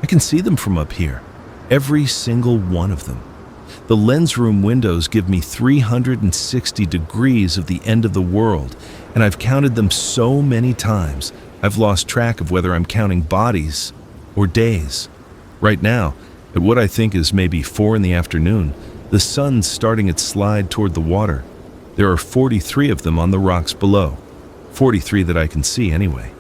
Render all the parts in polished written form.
can see them from up here, every single one of them. The lens room windows give me 360 degrees of the end of the world, and I've counted them so many times, I've lost track of whether I'm counting bodies or days. Right now, at what I think is maybe 4 in the afternoon, the sun's starting its slide toward the water. There are 43 of them on the rocks below. 43 that I can see anyway.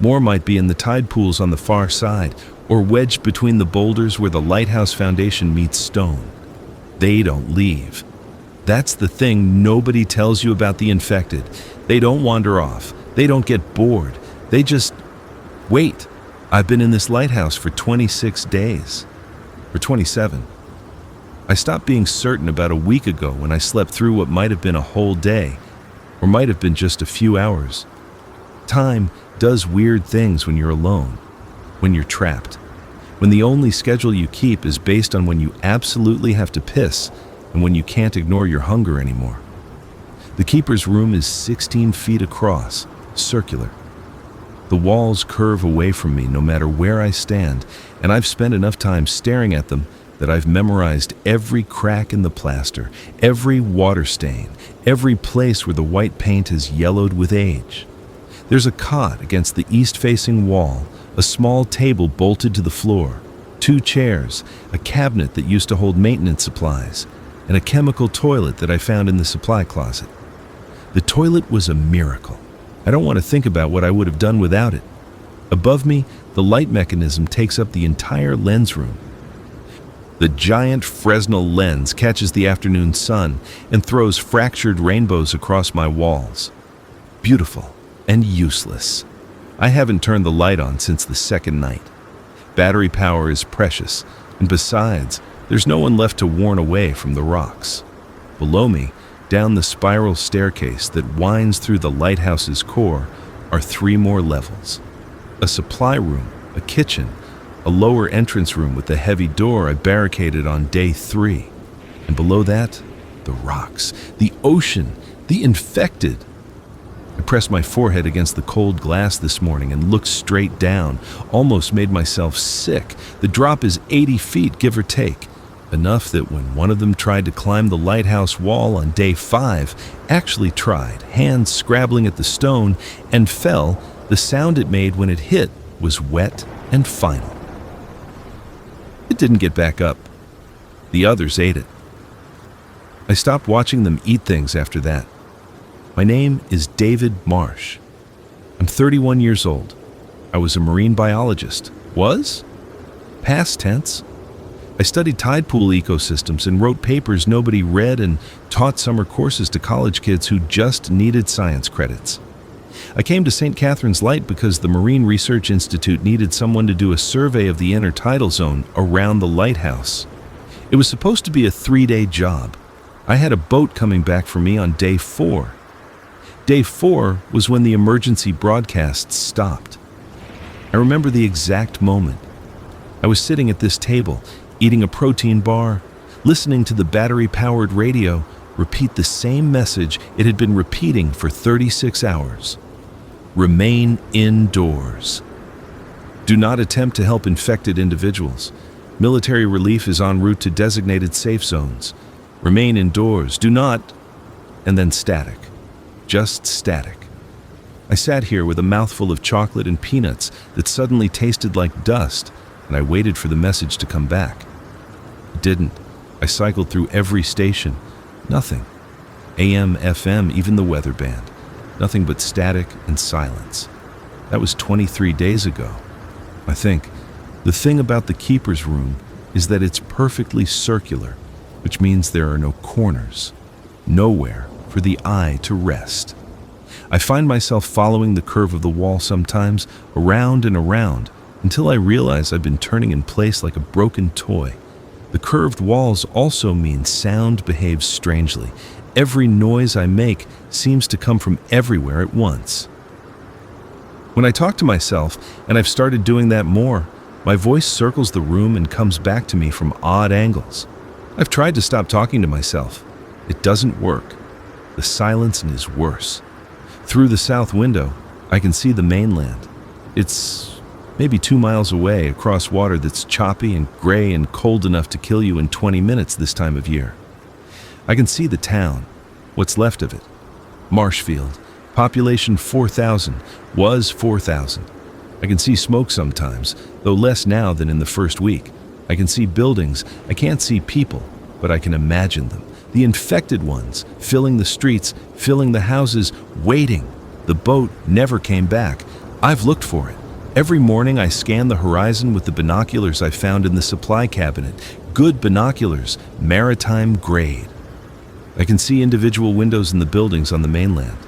More might be in the tide pools on the far side, or wedged between the boulders where the Lighthouse foundation meets stone. They don't leave. That's the thing nobody tells you about the infected. They don't wander off. They don't get bored. They just wait. I've been in this lighthouse for 26 days. Or 27. I stopped being certain about a week ago when I slept through what might have been a whole day, or might have been just a few hours. Time does weird things when you're alone, when you're trapped, when the only schedule you keep is based on when you absolutely have to piss and when you can't ignore your hunger anymore. The keeper's room is 16 feet across, circular. The walls curve away from me no matter where I stand, and I've spent enough time staring at them that I've memorized every crack in the plaster, every water stain, every place where the white paint has yellowed with age. There's a cot against the east-facing wall, a small table bolted to the floor, 2 chairs, a cabinet that used to hold maintenance supplies, and a chemical toilet that I found in the supply closet. The toilet was a miracle. I don't want to think about what I would have done without it. Above me, the light mechanism takes up the entire lens room. The giant Fresnel lens catches the afternoon sun and throws fractured rainbows across my walls. Beautiful and useless. I haven't turned the light on since the second night. Battery power is precious, and besides, there's no one left to warn away from the rocks. Below me, down the spiral staircase that winds through the lighthouse's core, are 3 more levels. A supply room, a kitchen, a lower entrance room with a heavy door I barricaded on day 3. And below that, the rocks, the ocean, the infected. I pressed my forehead against the cold glass this morning and looked straight down, almost made myself sick. The drop is 80 feet, give or take. Enough that when one of them tried to climb the lighthouse wall on day 5, actually tried, hands scrabbling at the stone, and fell, the sound it made when it hit was wet and final. It didn't get back up. The others ate it. I stopped watching them eat things after that. My name is David Marsh. I'm 31 years old. I was a marine biologist. Was? Past tense. I studied tide pool ecosystems and wrote papers nobody read and taught summer courses to college kids who just needed science credits. I came to St. Catherine's Light because the Marine Research Institute needed someone to do a survey of the intertidal zone around the lighthouse. It was supposed to be a 3-day job. I had a boat coming back for me on day 4. Day 4 was when the emergency broadcasts stopped. I remember the exact moment. I was sitting at this table, eating a protein bar, listening to the battery-powered radio repeat the same message it had been repeating for 36 hours. Remain indoors. Do not attempt to help infected individuals. Military relief is en route to designated safe zones. Remain indoors. Do not... And then static. Just static. I sat here with a mouthful of chocolate and peanuts that suddenly tasted like dust, and I waited for the message to come back. It didn't. I cycled through every station. Nothing. AM, FM, even the weather band. Nothing but static and silence. That was 23 days ago. I think. The thing about the keeper's room is that it's perfectly circular, which means there are no corners. Nowhere for the eye to rest. I find myself following the curve of the wall sometimes, around and around, until I realize I've been turning in place like a broken toy. The curved walls also mean sound behaves strangely. Every noise I make seems to come from everywhere at once. When I talk to myself, and I've started doing that more, my voice circles the room and comes back to me from odd angles. I've tried to stop talking to myself. It doesn't work. The silence is worse. Through the south window, I can see the mainland. It's maybe 2 miles away across water that's choppy and gray and cold enough to kill you in 20 minutes this time of year. I can see the town, what's left of it. Marshfield, population 4,000, was 4,000. I can see smoke sometimes, though less now than in the first week. I can see buildings. I can't see people, but I can imagine them. The infected ones, filling the streets, filling the houses, waiting. The boat never came back. I've looked for it. Every morning I scan the horizon with the binoculars I found in the supply cabinet. Good binoculars, maritime grade. I can see individual windows in the buildings on the mainland.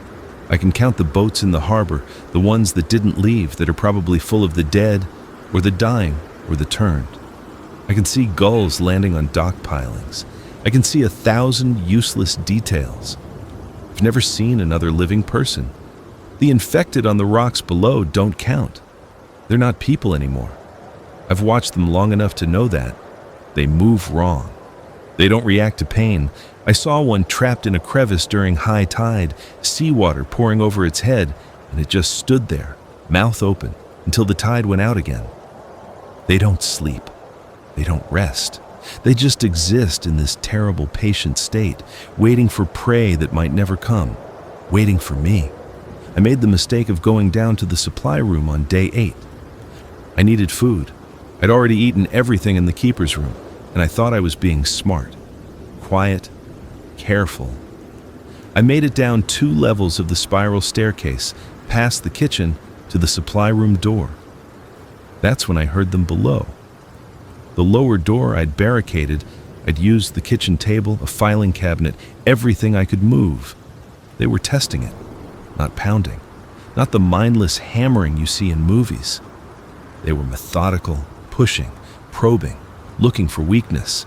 I can count the boats in the harbor, the ones that didn't leave, that are probably full of the dead, or the dying, or the turned. I can see gulls landing on dock pilings. I can see 1,000 useless details. I've never seen another living person. The infected on the rocks below don't count. They're not people anymore. I've watched them long enough to know that. They move wrong. They don't react to pain. I saw one trapped in a crevice during high tide, seawater pouring over its head, and it just stood there, mouth open, until the tide went out again. They don't sleep. They don't rest. They just exist in this terrible patient state, waiting for prey that might never come, waiting for me. I made the mistake of going down to the supply room on day 8. I needed food. I'd already eaten everything in the keeper's room, and I thought I was being smart, quiet, careful. I made it down 2 levels of the spiral staircase, past the kitchen, to the supply room door. That's when I heard them below. The lower door I'd barricaded. I'd used the kitchen table, a filing cabinet, everything I could move. They were testing it, not pounding, not the mindless hammering you see in movies. They were methodical, pushing, probing, looking for weakness.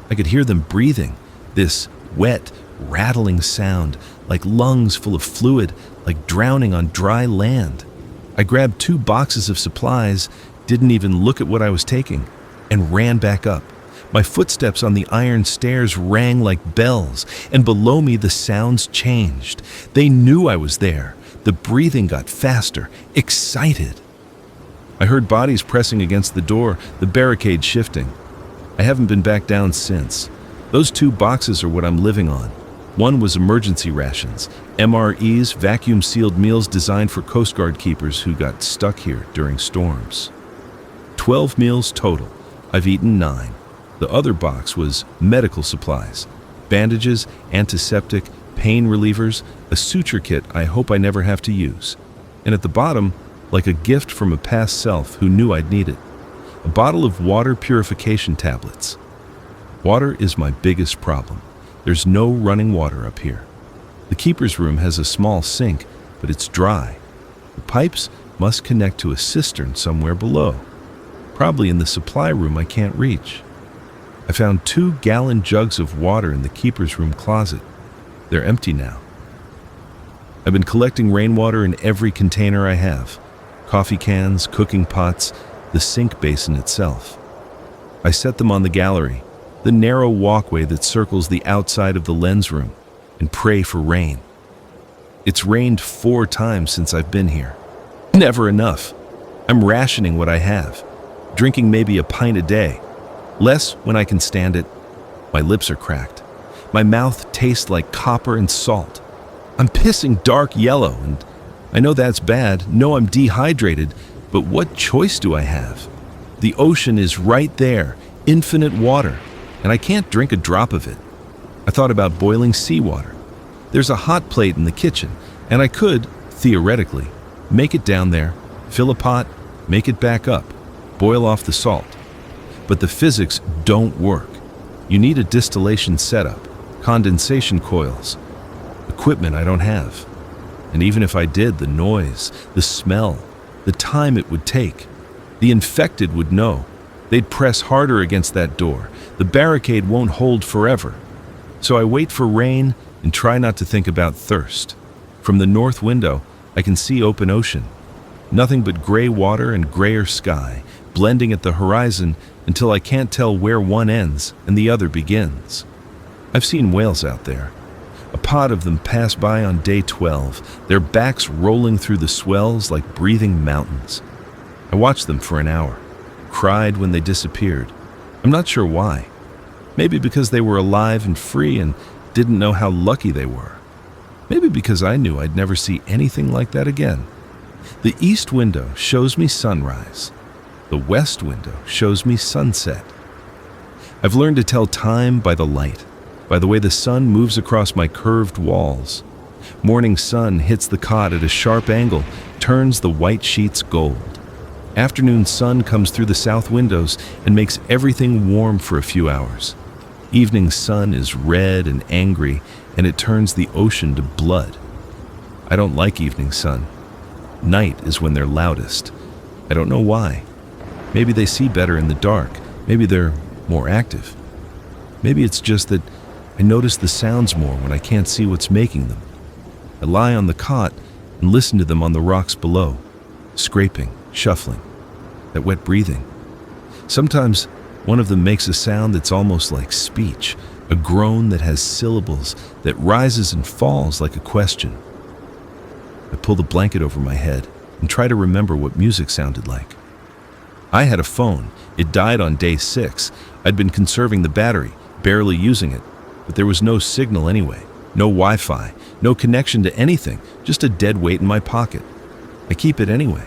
I could hear them breathing, this wet, rattling sound, like lungs full of fluid, like drowning on dry land. I grabbed 2 boxes of supplies, didn't even look at what I was taking, and ran back up. My footsteps on the iron stairs rang like bells, and below me the sounds changed. They knew I was there. The breathing got faster, excited. I heard bodies pressing against the door, the barricade shifting. I haven't been back down since. Those 2 boxes are what I'm living on. One was emergency rations, MREs, vacuum-sealed meals designed for Coast Guard keepers who got stuck here during storms. 12 meals total. I've eaten 9. The other box was medical supplies, bandages, antiseptic, pain relievers, a suture kit I hope I never have to use. And at the bottom, like a gift from a past self who knew I'd need it, a bottle of water purification tablets. Water is my biggest problem. There's no running water up here. The keeper's room has a small sink, but it's dry. The pipes must connect to a cistern somewhere below, probably in the supply room I can't reach. I found 2-gallon jugs of water in the keeper's room closet. They're empty now. I've been collecting rainwater in every container I have. Coffee cans, cooking pots, the sink basin itself. I set them on the gallery, the narrow walkway that circles the outside of the lens room, and pray for rain. It's rained 4 times since I've been here. Never enough. I'm rationing what I have, drinking maybe a pint a day. Less when I can stand it. My lips are cracked. My mouth tastes like copper and salt. I'm pissing dark yellow, and I know that's bad. No, I'm dehydrated, but what choice do I have? The ocean is right there, infinite water, and I can't drink a drop of it. I thought about boiling seawater. There's a hot plate in the kitchen, and I could, theoretically, make it down there, fill a pot, make it back up, boil off the salt. But the physics don't work. You need a distillation setup, condensation coils, equipment I don't have. And even if I did, the noise, the smell, the time it would take. The infected would know. They'd press harder against that door. The barricade won't hold forever. So I wait for rain and try not to think about thirst. From the north window, I can see open ocean. Nothing but gray water and grayer sky, blending at the horizon until I can't tell where one ends and the other begins. I've seen whales out there. A pod of them passed by on day 12, their backs rolling through the swells like breathing mountains. I I watched them for an hour, cried when they disappeared. I'm not sure why. Maybe because they were alive and free and didn't know how lucky they were. Maybe because I knew I'd never see anything like that again. The east window shows me sunrise. The west window shows me sunset. I've learned to tell time by the light, by the way the sun moves across my curved walls. Morning sun hits the cot at a sharp angle, turns the white sheets gold. Afternoon sun comes through the south windows and makes everything warm for a few hours. Evening sun is red and angry, and it turns the ocean to blood. I don't like evening sun. Night is when they're loudest. I don't know why. Maybe they see better in the dark. Maybe they're more active. Maybe it's just that I notice the sounds more when I can't see what's making them. I lie on the cot and listen to them on the rocks below, scraping, shuffling, that wet breathing. Sometimes one of them makes a sound that's almost like speech, a groan that has syllables, that rises and falls like a question. I pull the blanket over my head and try to remember what music sounded like. I had a phone. It died on day 6. I'd been conserving the battery, barely using it, but there was no signal anyway, no Wi-Fi, no connection to anything, just a dead weight in my pocket. I keep it anyway.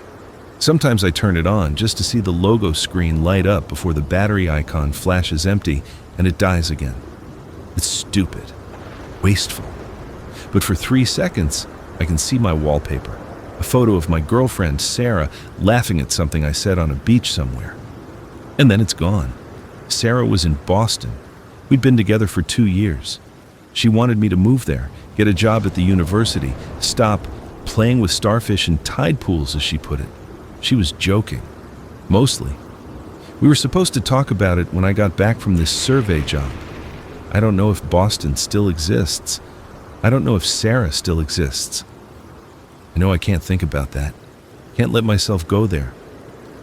Sometimes I turn it on just to see the logo screen light up before the battery icon flashes empty and it dies again. It's stupid, wasteful. But for 3 seconds, I can see my wallpaper, a photo of my girlfriend, Sarah, laughing at something I said on a beach somewhere. And then it's gone. Sarah was in Boston. We'd been together for 2 years. She wanted me to move there, get a job at the university, stop playing with starfish in tide pools, as she put it. She was joking, mostly. We were supposed to talk about it when I got back from this survey job. I don't know if Boston still exists. I don't know if Sarah still exists. I know I can't think about that. Can't let myself go there.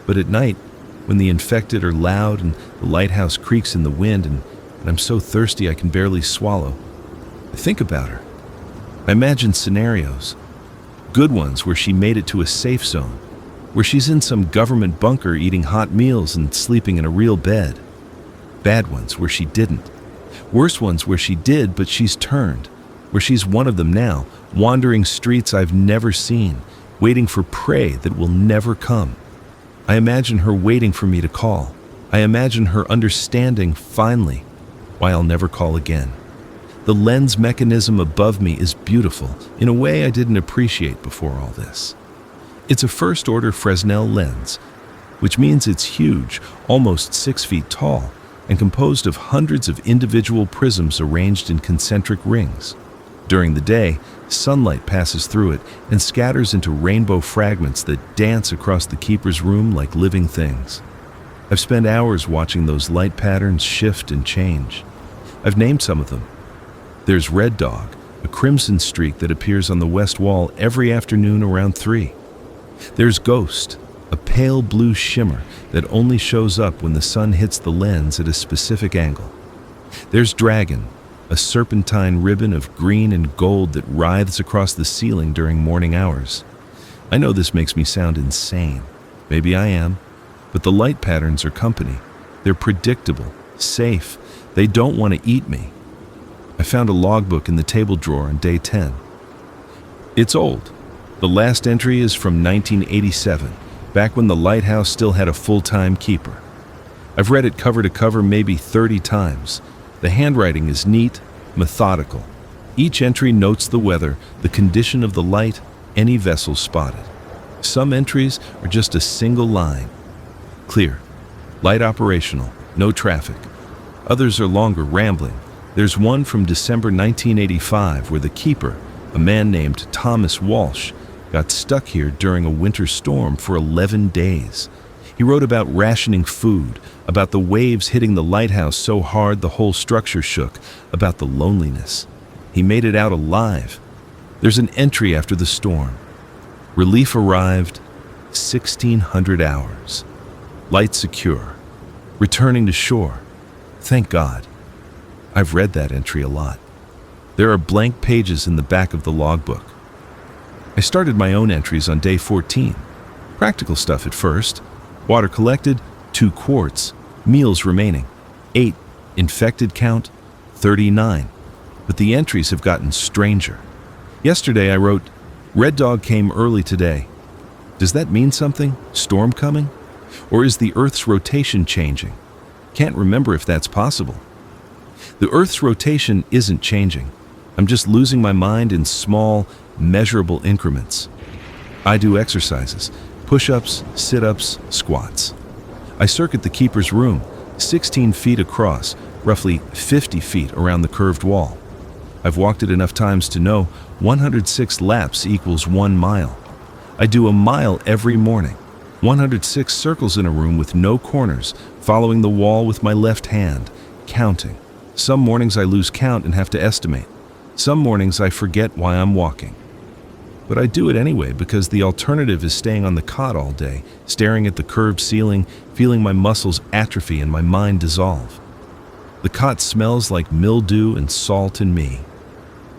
But at night, when the infected are loud and the lighthouse creaks in the wind and I'm so thirsty I can barely swallow, I think about her. I imagine scenarios. Good ones where she made it to a safe zone, where she's in some government bunker eating hot meals and sleeping in a real bed. Bad ones where she didn't. Worse ones where she did but she's turned, where she's one of them now, wandering streets I've never seen, waiting for prey that will never come. I imagine her waiting for me to call. I imagine her understanding finally why I'll never call again. The lens mechanism above me is beautiful in a way I didn't appreciate before all this. It's a first-order Fresnel lens, which means it's huge, almost 6 feet tall, and composed of hundreds of individual prisms arranged in concentric rings. During the day, sunlight passes through it and scatters into rainbow fragments that dance across the keeper's room like living things. I've spent hours watching those light patterns shift and change. I've named some of them. There's Red Dog, a crimson streak that appears on the west wall every afternoon around 3. There's Ghost, a pale blue shimmer that only shows up when the sun hits the lens at a specific angle. There's Dragon, a serpentine ribbon of green and gold that writhes across the ceiling during morning hours. I know this makes me sound insane. Maybe I am. But the light patterns are company. They're predictable, safe. They don't want to eat me. I found a logbook in the table drawer on day 10. It's old. The last entry is from 1987, back when the Lighthouse still had a full-time keeper. I've read it cover to cover maybe 30 times. The handwriting is neat, methodical. Each entry notes the weather, the condition of the light, any vessel spotted. Some entries are just a single line. Clear, light operational, no traffic. Others are longer, rambling. There's one from December 1985 where the keeper, a man named Thomas Walsh, got stuck here during a winter storm for 11 days. He wrote about rationing food, about the waves hitting the lighthouse so hard the whole structure shook, about the loneliness. He made it out alive. There's an entry after the storm. Relief arrived, 1,600 hours. Light secure. Returning to shore. Thank God. I've read that entry a lot. There are blank pages in the back of the logbook. I started my own entries on day 14. Practical stuff at first. Water collected, 2 quarts. Meals remaining, 8. Infected count, 39. But the entries have gotten stranger. Yesterday I wrote, "Red Dog came early today." Does that mean something? Storm coming? Or is the Earth's rotation changing? Can't remember if that's possible. The Earth's rotation isn't changing. I'm just losing my mind in small, measurable increments. I do exercises, push-ups, sit-ups, squats. I circuit the keeper's room, 16 feet across, roughly 50 feet around the curved wall. I've walked it enough times to know 106 laps equals 1 mile. I do a mile every morning, 106 circles in a room with no corners, following the wall with my left hand, counting. Some mornings I lose count and have to estimate. Some mornings I forget why I'm walking. But I do it anyway because the alternative is staying on the cot all day, staring at the curved ceiling, feeling my muscles atrophy and my mind dissolve. The cot smells like mildew and salt and me.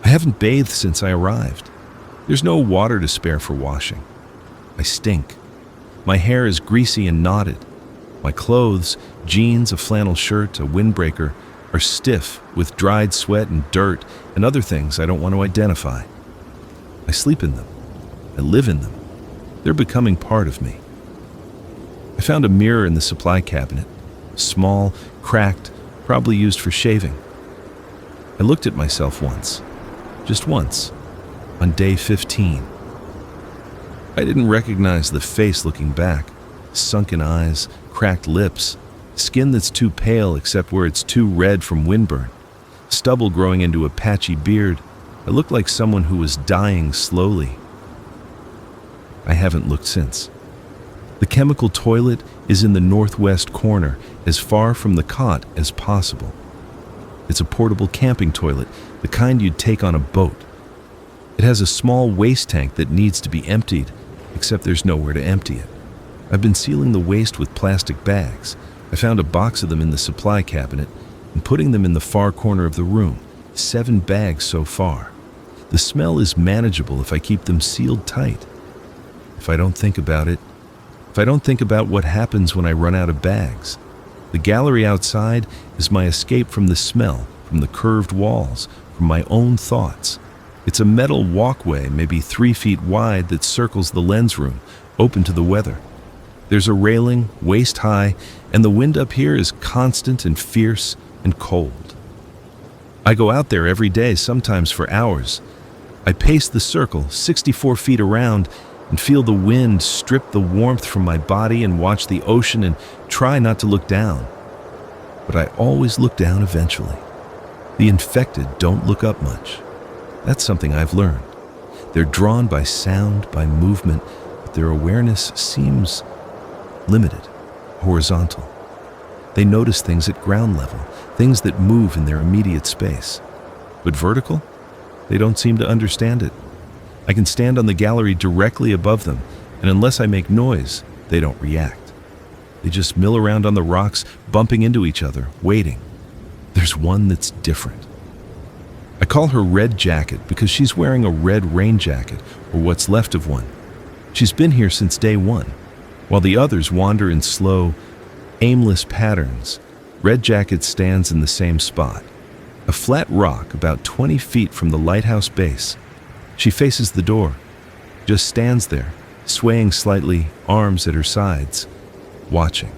I haven't bathed since I arrived. There's no water to spare for washing. I stink. My hair is greasy and knotted. My clothes, jeans, a flannel shirt, a windbreaker, are stiff with dried sweat and dirt and other things I don't want to identify. I sleep in them. I live in them. They're becoming part of me. I found a mirror in the supply cabinet, small, cracked, probably used for shaving. I looked at myself once, just once, on day 15. I didn't recognize the face looking back, sunken eyes, cracked lips, skin that's too pale except where it's too red from windburn, stubble growing into a patchy beard. I looked like someone who was dying slowly. I haven't looked since. The chemical toilet is in the northwest corner, as far from the cot as possible. It's a portable camping toilet, the kind you'd take on a boat. It has a small waste tank that needs to be emptied, except there's nowhere to empty it. I've been sealing the waste with plastic bags. I found a box of them in the supply cabinet and putting them in the far corner of the room, 7 bags so far. The smell is manageable if I keep them sealed tight. If I don't think about it, if I don't think about what happens when I run out of bags. The gallery outside is my escape from the smell, from the curved walls, from my own thoughts. It's a metal walkway, maybe 3 feet wide, that circles the lens room, open to the weather. There's a railing, waist high, and the wind up here is constant and fierce and cold. I go out there every day, sometimes for hours. I pace the circle, 64 feet around, and feel the wind strip the warmth from my body and watch the ocean and try not to look down. But I always look down eventually. The infected don't look up much. That's something I've learned. They're drawn by sound, by movement, but their awareness seems limited, horizontal. They notice things at ground level, things that move in their immediate space. But vertical? They don't seem to understand it. I can stand on the gallery directly above them, and unless I make noise, they don't react. They just mill around on the rocks, bumping into each other, waiting. There's one that's different. I call her Red Jacket because she's wearing a red rain jacket, or what's left of one. She's been here since day 1. While the others wander in slow, aimless patterns, Red Jacket stands in the same spot, a flat rock about 20 feet from the lighthouse base. She faces the door, just stands there, swaying slightly, arms at her sides, watching.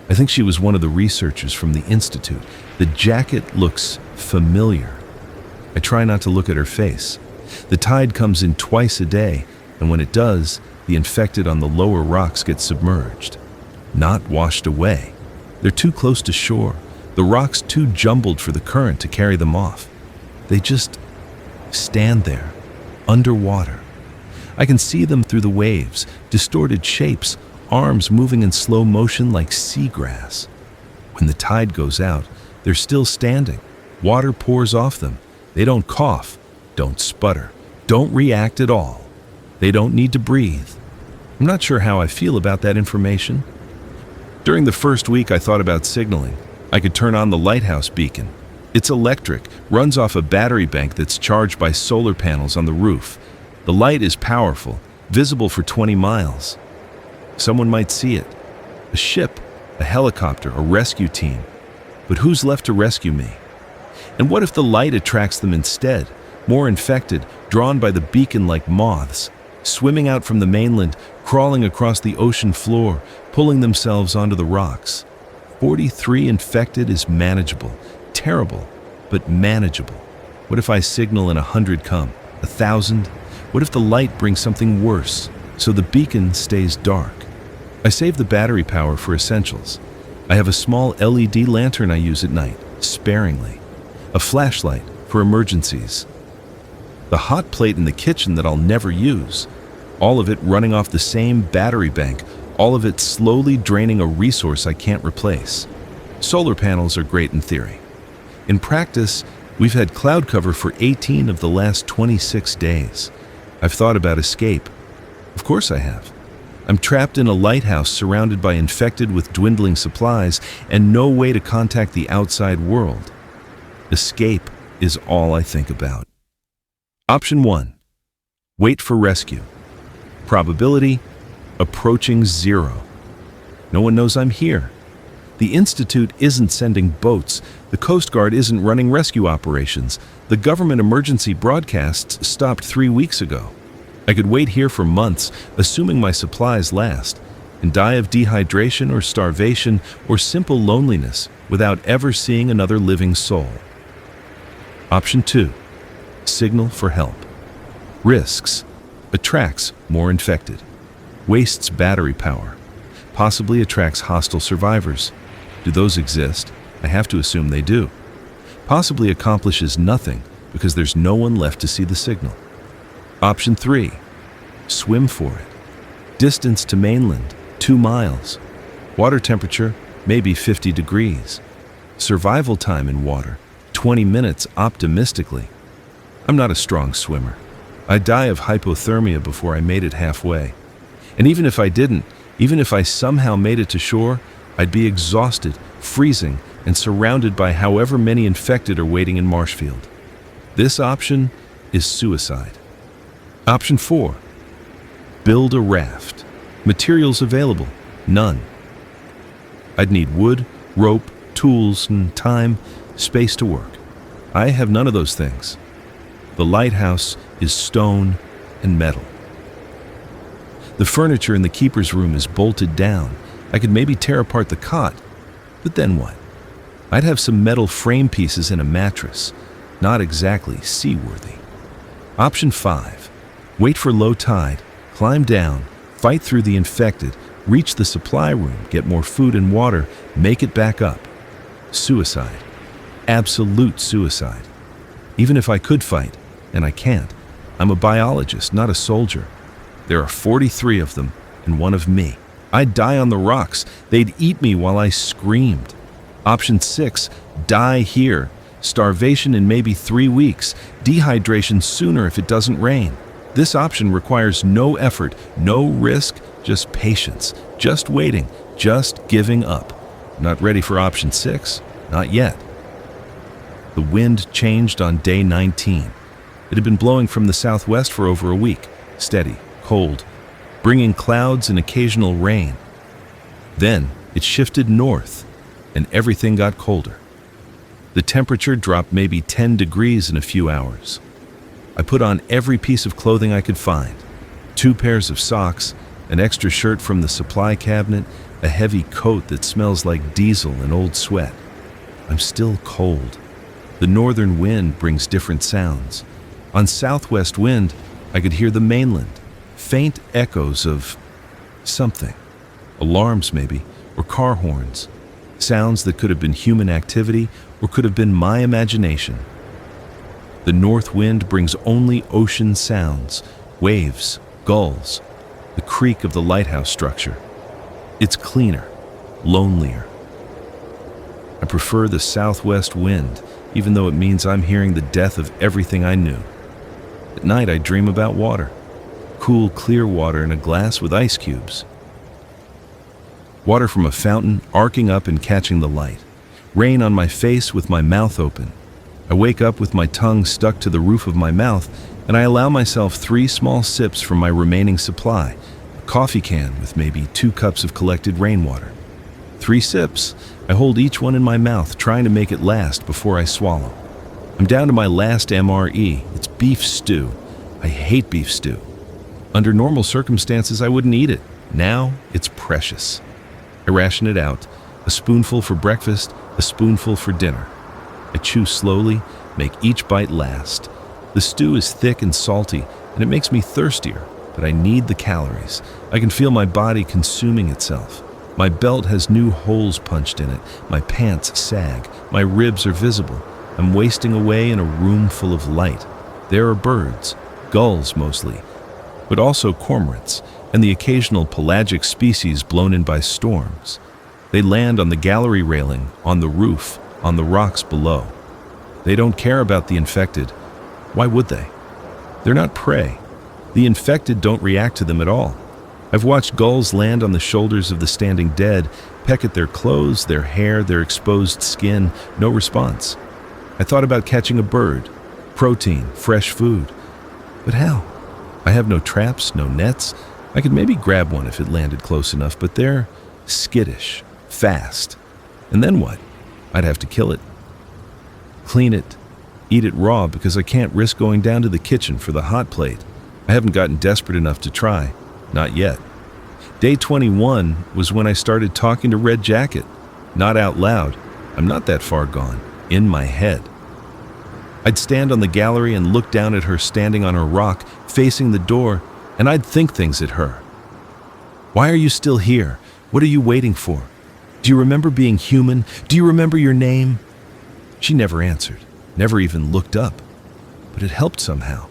I think she was one of the researchers from the Institute. The jacket looks familiar. I try not to look at her face. The tide comes in twice a day, and when it does, the infected on the lower rocks get submerged, not washed away. They're too close to shore, the rocks too jumbled for the current to carry them off. They just stand there, underwater. I can see them through the waves, distorted shapes, arms moving in slow motion like seagrass. When the tide goes out, they're still standing. Water pours off them. They don't cough, don't sputter, don't react at all. They don't need to breathe. I'm not sure how I feel about that information. During the first week, I thought about signaling. I could turn on the Lighthouse beacon. It's electric, runs off a battery bank that's charged by solar panels on the roof. The light is powerful, visible for 20 miles. Someone might see it. A ship, a helicopter, a rescue team. But who's left to rescue me? And what if the light attracts them instead? More infected, drawn by the beacon like moths, swimming out from the mainland, crawling across the ocean floor, pulling themselves onto the rocks. 43 infected is manageable. Terrible, but manageable. What if I signal and 100 come? 1,000? What if the light brings something worse, so the beacon stays dark? I save the battery power for essentials. I have a small LED lantern I use at night, sparingly. A flashlight for emergencies. The hot plate in the kitchen that I'll never use. All of it running off the same battery bank, all of it slowly draining a resource I can't replace. Solar panels are great in theory. In practice, we've had cloud cover for 18 of the last 26 days. I've thought about escape. Of course I have. I'm trapped in a lighthouse surrounded by infected with dwindling supplies and no way to contact the outside world. Escape is all I think about. Option 1. Wait for rescue. Probability, approaching 0. No one knows I'm here. The Institute isn't sending boats. The Coast Guard isn't running rescue operations. The government emergency broadcasts stopped 3 weeks ago. I could wait here for months, assuming my supplies last, and die of dehydration or starvation or simple loneliness without ever seeing another living soul. Option 2. Signal for help. Risks. Attracts more infected. Wastes battery power. Possibly attracts hostile survivors. Do those exist? I have to assume they do. Possibly accomplishes nothing because there's no one left to see the signal. Option 3. Swim for it. Distance to mainland, 2 miles. Water temperature, maybe 50 degrees. Survival time in water, 20 minutes optimistically. I'm not a strong swimmer. I'd die of hypothermia before I made it halfway. And even if I didn't, even if I somehow made it to shore, I'd be exhausted, freezing, and surrounded by however many infected are waiting in Marshfield. This option is suicide. Option 4. Build a raft. Materials available? None. I'd need wood, rope, tools, and time, space to work. I have none of those things. The lighthouse is stone and metal. The furniture in the keeper's room is bolted down. I could maybe tear apart the cot, but then what? I'd have some metal frame pieces and a mattress. Not exactly seaworthy. Option 5. Wait for low tide, climb down, fight through the infected, reach the supply room, get more food and water, make it back up. Suicide. Absolute suicide. Even if I could fight, and I can't. I'm a biologist, not a soldier. There are 43 of them, and one of me. I'd die on the rocks. They'd eat me while I screamed. Option 6, die here. Starvation in maybe 3 weeks. Dehydration sooner if it doesn't rain. This option requires no effort, no risk, just patience, just waiting, just giving up. Not ready for option 6? Not yet. The wind changed on day 19. It had been blowing from the southwest for over a week, steady, cold, bringing clouds and occasional rain. Then it shifted north, and everything got colder. The temperature dropped maybe 10 degrees in a few hours. I put on every piece of clothing I could find. 2 pairs of socks, an extra shirt from the supply cabinet, a heavy coat that smells like diesel and old sweat. I'm still cold. The northern wind brings different sounds. On southwest wind, I could hear the mainland, faint echoes of something. Alarms maybe, or car horns. Sounds that could have been human activity or could have been my imagination. The north wind brings only ocean sounds, waves, gulls, the creak of the lighthouse structure. It's cleaner, lonelier. I prefer the southwest wind, even though it means I'm hearing the death of everything I knew. At night I dream about water, cool, clear water in a glass with ice cubes. Water from a fountain arcing up and catching the light. Rain on my face with my mouth open. I wake up with my tongue stuck to the roof of my mouth, and I allow myself 3 small sips from my remaining supply, a coffee can with maybe 2 cups of collected rainwater. 3 sips. I hold each one in my mouth, trying to make it last before I swallow. I'm down to my last MRE. It's beef stew. I hate beef stew. Under normal circumstances, I wouldn't eat it. Now, it's precious. I ration it out. A spoonful for breakfast, a spoonful for dinner. I chew slowly, make each bite last. The stew is thick and salty, and it makes me thirstier, but I need the calories. I can feel my body consuming itself. My belt has new holes punched in it. My pants sag. My ribs are visible. I'm wasting away in a room full of light. There are birds, gulls mostly, but also cormorants, and the occasional pelagic species blown in by storms. They land on the gallery railing, on the roof, on the rocks below. They don't care about the infected. Why would they? They're not prey. The infected don't react to them at all. I've watched gulls land on the shoulders of the standing dead, peck at their clothes, their hair, their exposed skin. No response. I thought about catching a bird. Protein, fresh food. But how? I have no traps, no nets. I could maybe grab one if it landed close enough, but they're skittish, fast. And then what? I'd have to kill it. Clean it. Eat it raw because I can't risk going down to the kitchen for the hot plate. I haven't gotten desperate enough to try. Not yet. Day 21 was when I started talking to Red Jacket. Not out loud. I'm not that far gone. In my head. I'd stand on the gallery and look down at her standing on her rock, facing the door, and I'd think things at her. Why are you still here? What are you waiting for? Do you remember being human? Do you remember your name? She never answered, never even looked up. But it helped somehow.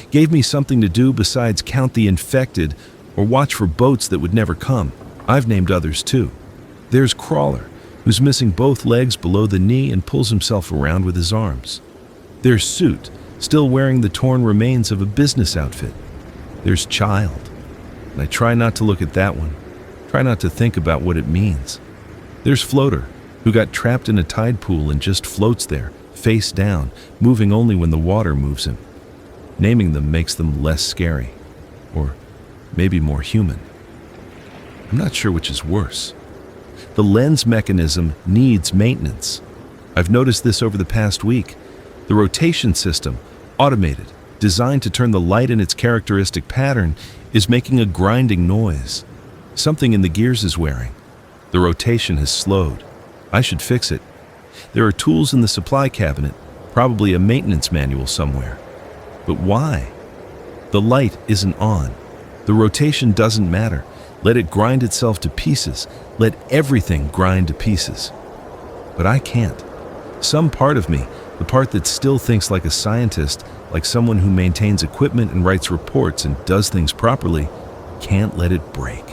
Gave me something to do besides count the infected or watch for boats that would never come. I've named others too. There's Crawler, who's missing both legs below the knee and pulls himself around with his arms. There's Suit, still wearing the torn remains of a business outfit. There's Child, and I try not to look at that one. Try not to think about what it means. There's Floater, who got trapped in a tide pool and just floats there, face down, moving only when the water moves him. Naming them makes them less scary, or maybe more human. I'm not sure which is worse. The lens mechanism needs maintenance. I've noticed this over the past week. The rotation system, automated, designed to turn the light in its characteristic pattern, is making a grinding noise. Something in the gears is wearing. The rotation has slowed. I should fix it. There are tools in the supply cabinet, probably a maintenance manual somewhere. But why? The light isn't on. The rotation doesn't matter. Let it grind itself to pieces. Let everything grind to pieces. But I can't. Some part of me, the part that still thinks like a scientist, like someone who maintains equipment and writes reports and does things properly, can't let it break.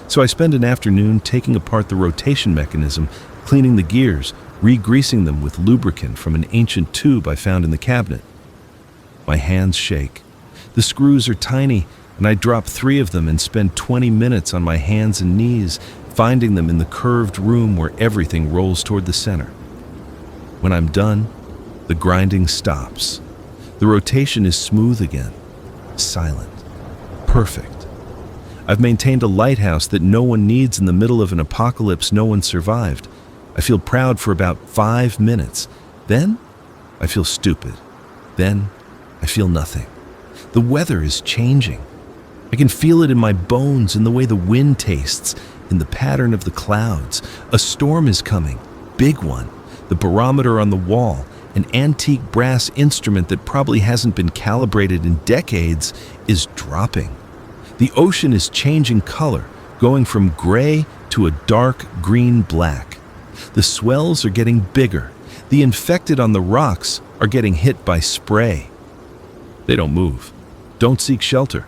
So I spend an afternoon taking apart the rotation mechanism, cleaning the gears, re-greasing them with lubricant from an ancient tube I found in the cabinet. My hands shake. The screws are tiny, and I drop 3 of them and spend 20 minutes on my hands and knees, finding them in the curved room where everything rolls toward the center. When I'm done, the grinding stops. The rotation is smooth again, silent, perfect. I've maintained a lighthouse that no one needs in the middle of an apocalypse no one survived. I feel proud for about 5 minutes. Then, I feel stupid. Then, I feel nothing. The weather is changing. I can feel it in my bones, in the way the wind tastes, in the pattern of the clouds. A storm is coming, big one. The barometer on the wall, an antique brass instrument that probably hasn't been calibrated in decades, is dropping. The ocean is changing color, going from gray to a dark green-black. The swells are getting bigger. The infected on the rocks are getting hit by spray. They don't move, don't seek shelter.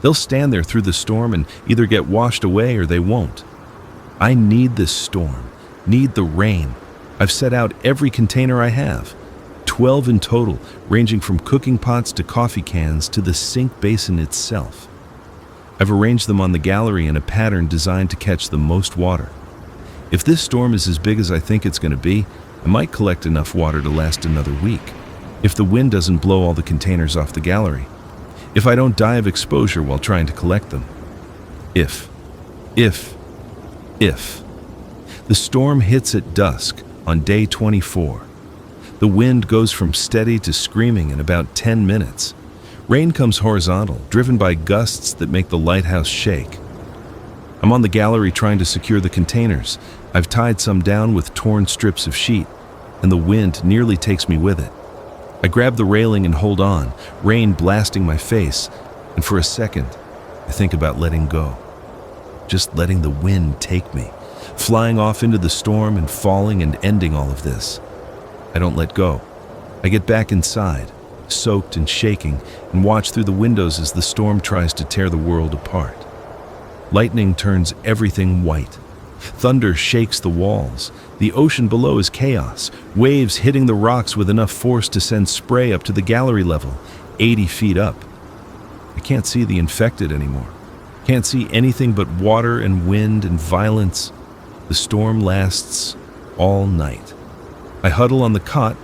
They'll stand there through the storm and either get washed away or they won't. I need this storm, need the rain. I've set out every container I have, 12 in total, ranging from cooking pots to coffee cans to the sink basin itself. I've arranged them on the gallery in a pattern designed to catch the most water. If this storm is as big as I think it's going to be, I might collect enough water to last another week. If the wind doesn't blow all the containers off the gallery. If I don't die of exposure while trying to collect them. If. The storm hits at dusk on day 24. The wind goes from steady to screaming in about 10 minutes. Rain comes horizontal, driven by gusts that make the lighthouse shake. I'm on the gallery trying to secure the containers. I've tied some down with torn strips of sheet, and the wind nearly takes me with it. I grab the railing and hold on, rain blasting my face, and for a second, I think about letting go. Just letting the wind take me, flying off into the storm and falling and ending all of this. I don't let go. I get back inside, soaked and shaking, and watch through the windows as the storm tries to tear the world apart. Lightning turns everything white. Thunder shakes the walls. The ocean below is chaos, waves hitting the rocks with enough force to send spray up to the gallery level, 80 feet up. I can't see the infected anymore. Can't see anything but water and wind and violence. The storm lasts all night. I huddle on the cot,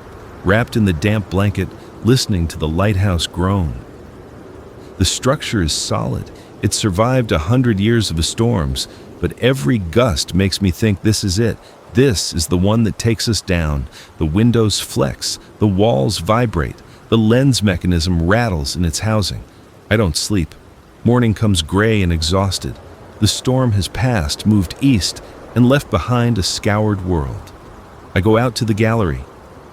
wrapped in the damp blanket, listening to the lighthouse groan. The structure is solid. It survived 100 years of storms, but every gust makes me think this is it. This is the one that takes us down. The windows flex, the walls vibrate, the lens mechanism rattles in its housing. I don't sleep. Morning comes gray and exhausted. The storm has passed, moved east, and left behind a scoured world. I go out to the gallery.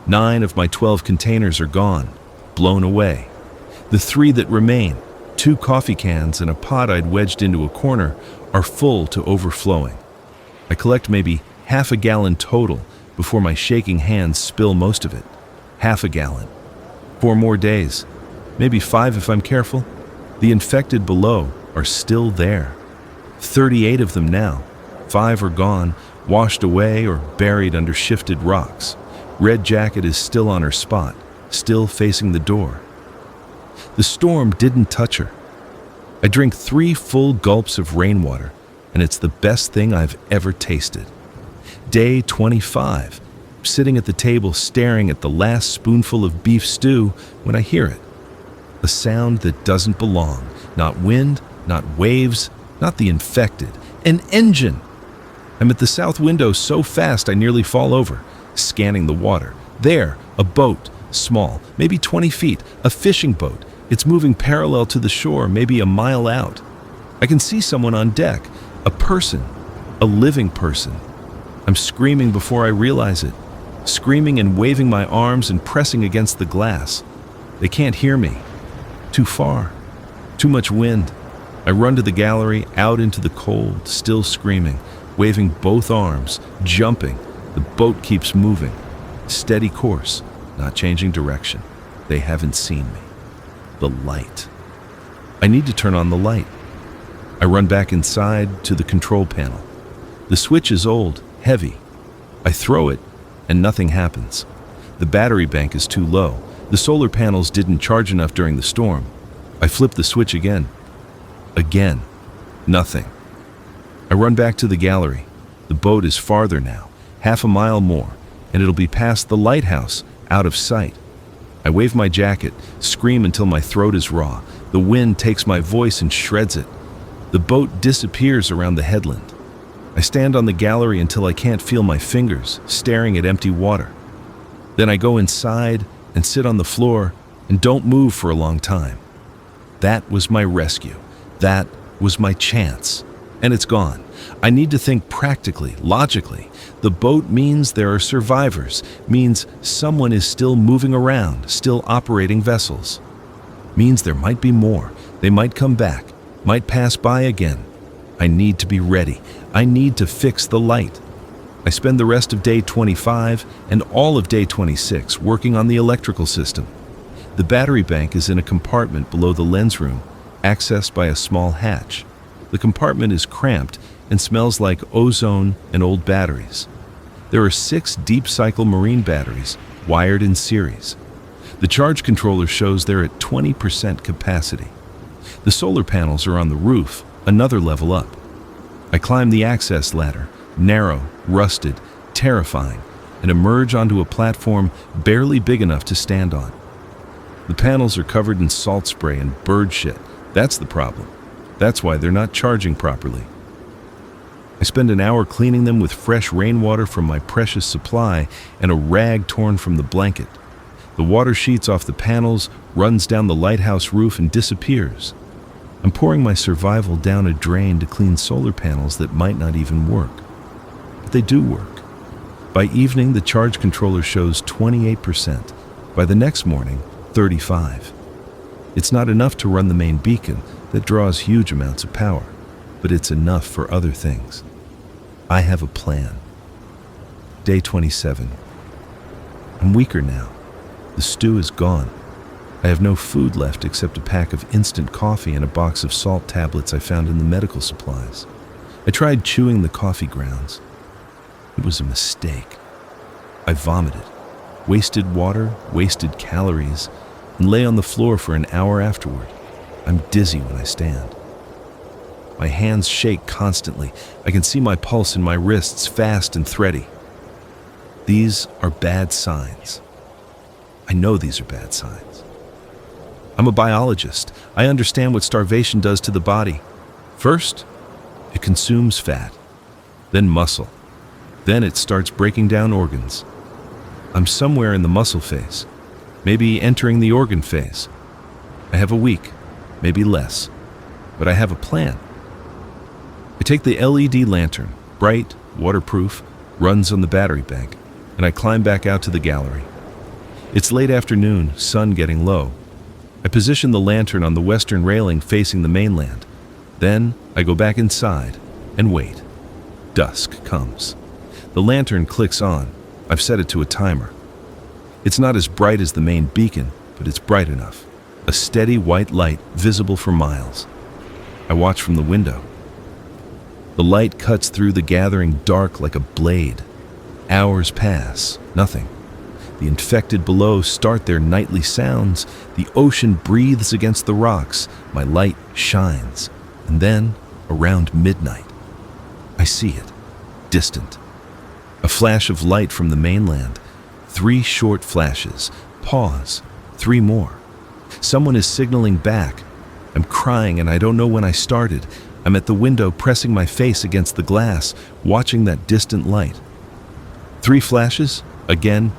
9 of my 12 containers are gone, blown away. The 3 that remain, 2 coffee cans and a pot I'd wedged into a corner, are full to overflowing. I collect maybe half a gallon total before my shaking hands spill most of it. Half a gallon. 4 more days, maybe 5 if I'm careful. The infected below are still there. 38 of them now. 5 are gone, washed away or buried under shifted rocks. Red Jacket is still on her spot, still facing the door. The storm didn't touch her. I drink 3 full gulps of rainwater, and it's the best thing I've ever tasted. Day 25, sitting at the table staring at the last spoonful of beef stew when I hear it. A sound that doesn't belong. Not wind, not waves, not the infected. An engine! I'm at the south window so fast I nearly fall over, scanning the water. There, a boat, small, maybe 20 feet, a fishing boat. It's moving parallel to the shore, maybe a mile out. I can see someone on deck, a person, a living person. I'm screaming before I realize it, screaming and waving my arms and pressing against the glass. They can't hear me. Too far. Too much wind. I run to the gallery, out into the cold, still screaming, waving both arms, jumping. The boat keeps moving. Steady course, not changing direction. They haven't seen me. The light. I need to turn on the light. I run back inside to the control panel. The switch is old, heavy. I throw it, and nothing happens. The battery bank is too low. The solar panels didn't charge enough during the storm. I flip the switch again. Again. Nothing. I run back to the gallery. The boat is farther now, half a mile more, and it'll be past the lighthouse, out of sight. I wave my jacket, scream until my throat is raw. The wind takes my voice and shreds it. The boat disappears around the headland. I stand on the gallery until I can't feel my fingers, staring at empty water. Then I go inside and sit on the floor and don't move for a long time. That was my rescue. That was my chance. And it's gone. I need to think practically, logically. The boat means there are survivors, means someone is still moving around, still operating vessels. Means there might be more. They might come back, might pass by again. I need to be ready. I need to fix the light. I spend the rest of day 25 and all of day 26 working on the electrical system. The battery bank is in a compartment below the lens room, accessed by a small hatch. The compartment is cramped and smells like ozone and old batteries. There are 6 deep cycle marine batteries wired in series. The charge controller shows they're at 20% capacity. The solar panels are on the roof, another level up. I climb the access ladder, narrow, rusted, terrifying, and emerge onto a platform barely big enough to stand on. The panels are covered in salt spray and bird shit. That's the problem. That's why they're not charging properly. I spend an hour cleaning them with fresh rainwater from my precious supply and a rag torn from the blanket. The water sheets off the panels, runs down the lighthouse roof, and disappears. I'm pouring my survival down a drain to clean solar panels that might not even work. But they do work. By evening, the charge controller shows 28%. By the next morning, 35%. It's not enough to run the main beacon that draws huge amounts of power, but it's enough for other things. I have a plan. Day 27. I'm weaker now. The stew is gone. I have no food left except a pack of instant coffee and a box of salt tablets I found in the medical supplies. I tried chewing the coffee grounds. It was a mistake. I vomited, wasted water, wasted calories, and lay on the floor for an hour afterward. I'm dizzy when I stand. My hands shake constantly. I can see my pulse in my wrists, fast and thready. These are bad signs. I know these are bad signs. I'm a biologist. I understand what starvation does to the body. First, it consumes fat, then muscle. Then it starts breaking down organs. I'm somewhere in the muscle phase, maybe entering the organ phase. I have a week, maybe less, but I have a plan. I take the LED lantern, bright, waterproof, runs on the battery bank, and I climb back out to the gallery. It's late afternoon, sun getting low. I position the lantern on the western railing facing the mainland. Then I go back inside and wait. Dusk comes. The lantern clicks on. I've set it to a timer. It's not as bright as the main beacon, but it's bright enough. A steady white light visible for miles. I watch from the window. The light cuts through the gathering dark like a blade. Hours pass, nothing. The infected below start their nightly sounds. The ocean breathes against the rocks. My light shines. And then, around midnight, I see it, distant. A flash of light from the mainland. 3 short flashes. Pause. 3 more. Someone is signaling back. I'm crying and I don't know when I started. I'm at the window pressing my face against the glass, watching that distant light. 3 flashes. Again.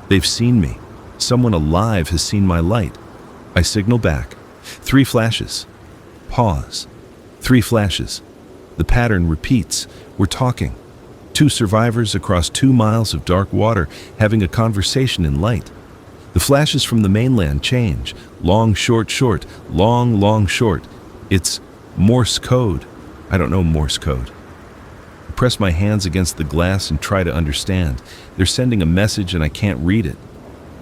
They've seen me. Someone alive has seen my light. I signal back. 3 flashes. Pause. 3 flashes. The pattern repeats. We're talking. 2 survivors across 2 miles of dark water having a conversation in light. The flashes from the mainland change. Long, short, short. Long, long, short. It's Morse code. I don't know Morse code. I press my hands against the glass and try to understand. They're sending a message and I can't read it.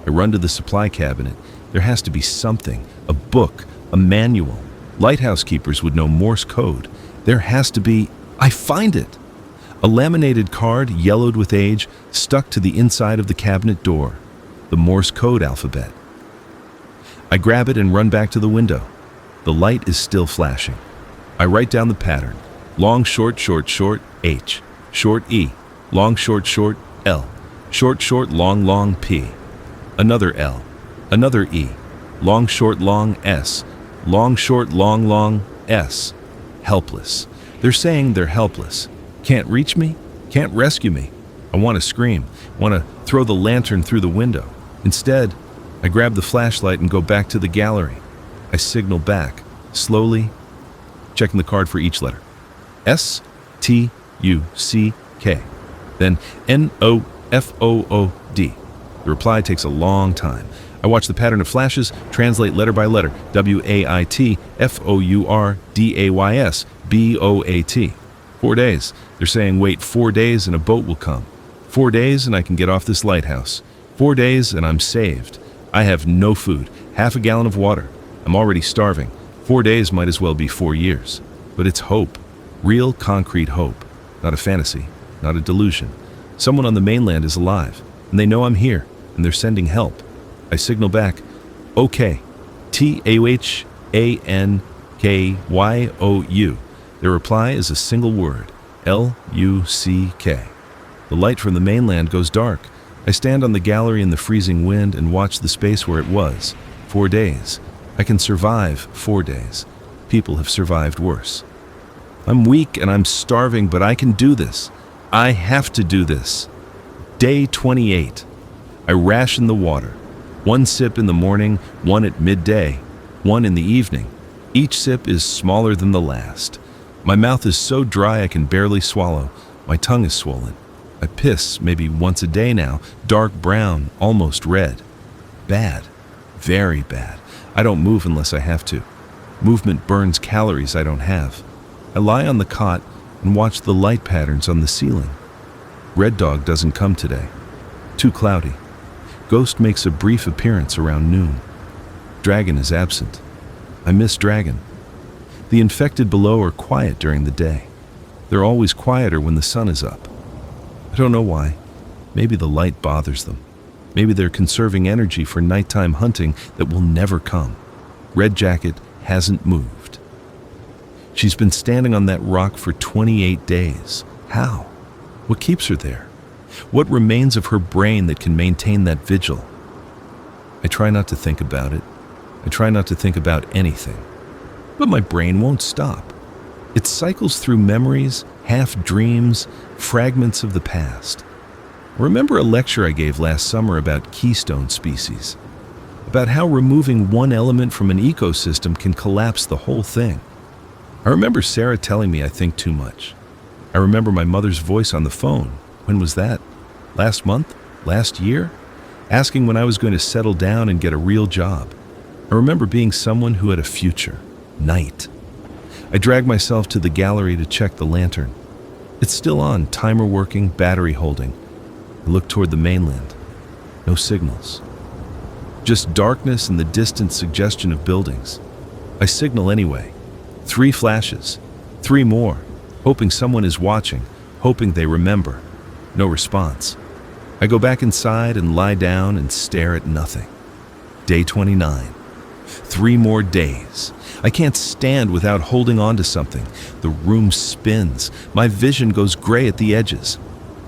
I run to the supply cabinet. There has to be something. A book. A manual. Lighthouse keepers would know Morse code. There has to be... I find it! A laminated card, yellowed with age, stuck to the inside of the cabinet door. The Morse code alphabet. I grab it and run back to the window. The light is still flashing. I write down the pattern. Long, short, short, short, H. Short, E. Long, short, short, L. Short, short, long, long, P. Another L. Another E. Long, short, long, S. Long, short, long, long, S. Helpless. They're saying they're helpless. Can't reach me? Can't rescue me? I want to scream. Want to throw the lantern through the window. Instead, I grab the flashlight and go back to the gallery. I signal back, slowly, checking the card for each letter. S, T, U, C, K. Then N, O, F, O, O, D. The reply takes a long time. I watch the pattern of flashes, translate letter by letter. W-A-I-T, F-O-U-R-D-A-Y-S, B-O-A-T. 4 days. They're saying wait 4 days and a boat will come. 4 days and I can get off this lighthouse. 4 days and I'm saved. I have no food, half a gallon of water. I'm already starving. 4 days might as well be 4 years. But it's hope. Real, concrete hope. Not a fantasy, not a delusion. Someone on the mainland is alive, and they know I'm here, and they're sending help. I signal back, okay. T-A-H-A-N-K-Y-O-U. Their reply is a single word, L-U-C-K. The light from the mainland goes dark. I stand on the gallery in the freezing wind and watch the space where it was. 4 days. I can survive 4 days. People have survived worse. I'm weak and I'm starving, but I can do this. I have to do this. Day 28. I ration the water. 1 sip in the morning, 1 at midday, 1 in the evening. Each sip is smaller than the last. My mouth is so dry I can barely swallow. My tongue is swollen. I piss maybe once a day now, dark brown, almost red. Bad. Very bad. I don't move unless I have to. Movement burns calories I don't have. I lie on the cot and watch the light patterns on the ceiling. Red Dog doesn't come today. Too cloudy. Ghost makes a brief appearance around noon. Dragon is absent. I miss Dragon. The infected below are quiet during the day. They're always quieter when the sun is up. I don't know why. Maybe the light bothers them. Maybe they're conserving energy for nighttime hunting that will never come. Red Jacket hasn't moved. She's been standing on that rock for 28 days. How? What keeps her there? What remains of her brain that can maintain that vigil? I try not to think about it. I try not to think about anything. But my brain won't stop. It cycles through memories, half dreams, fragments of the past. I remember a lecture I gave last summer about keystone species, about how removing one element from an ecosystem can collapse the whole thing. I remember Sarah telling me I think too much. I remember my mother's voice on the phone. When was that? Last month? Last year? Asking when I was going to settle down and get a real job. I remember being someone who had a future. Night. I drag myself to the gallery to check the lantern. It's still on, timer working, battery holding. I look toward the mainland. No signals. Just darkness and the distant suggestion of buildings. I signal anyway. 3 flashes. 3 more. Hoping someone is watching. Hoping they remember. No response. I go back inside and lie down and stare at nothing. Day 29. 3 more days. I can't stand without holding on to something. The room spins. My vision goes gray at the edges.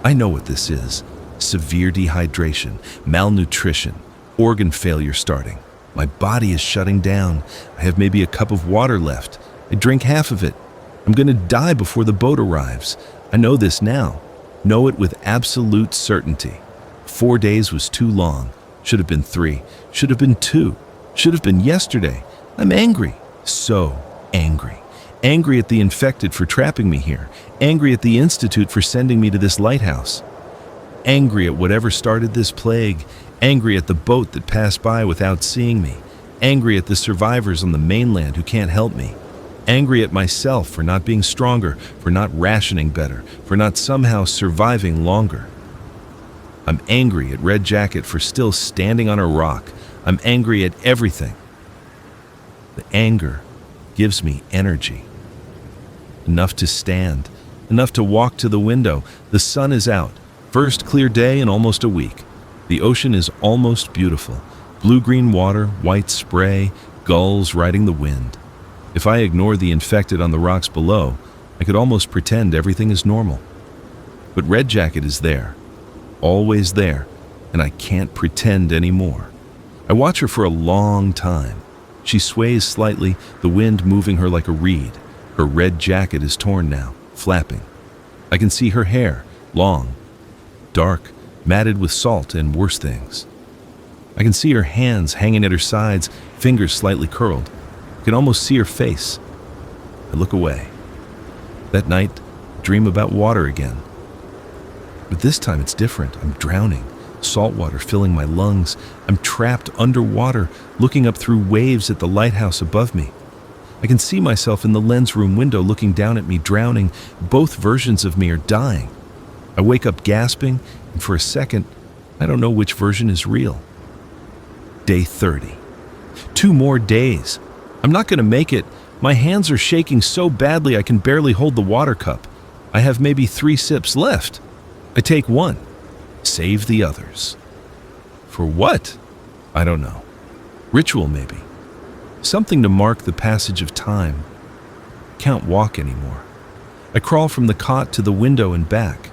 I know what this is. Severe dehydration, malnutrition, organ failure starting. My body is shutting down. I have maybe a cup of water left. I drink half of it. I'm going to die before the boat arrives. I know this now. Know it with absolute certainty. 4 days was too long. Should have been 3. Should have been 2. Should have been yesterday. I'm angry. So angry. Angry at the infected for trapping me here. Angry at the Institute for sending me to this lighthouse. Angry at whatever started this plague. Angry at the boat that passed by without seeing me. Angry at the survivors on the mainland who can't help me. Angry at myself for not being stronger, for not rationing better, for not somehow surviving longer. I'm angry at Red Jacket for still standing on a rock. I'm angry at everything. The anger gives me energy. Enough to stand, enough to walk to the window. The sun is out. First clear day in almost a week. The ocean is almost beautiful. Blue-green water, white spray, gulls riding the wind. If I ignore the infected on the rocks below, I could almost pretend everything is normal. But Red Jacket is there, always there, and I can't pretend anymore. I watch her for a long time. She sways slightly, the wind moving her like a reed. Her red jacket is torn now, flapping. I can see her hair, long, dark, matted with salt and worse things. I can see her hands hanging at her sides, fingers slightly curled. I can almost see her face. I look away. That night, dream about water again. But this time it's different. I'm drowning. Salt water filling my lungs. I'm trapped underwater, looking up through waves at the lighthouse above me. I can see myself in the lens room window looking down at me, drowning. Both versions of me are dying. I wake up gasping, and for a second, I don't know which version is real. Day 30. 2 more days. I'm not going to make it. My hands are shaking so badly I can barely hold the water cup. I have maybe 3 sips left. I take 1. Save the others. For what? I don't know. Ritual, maybe. Something to mark the passage of time. Can't walk anymore. I crawl from the cot to the window and back.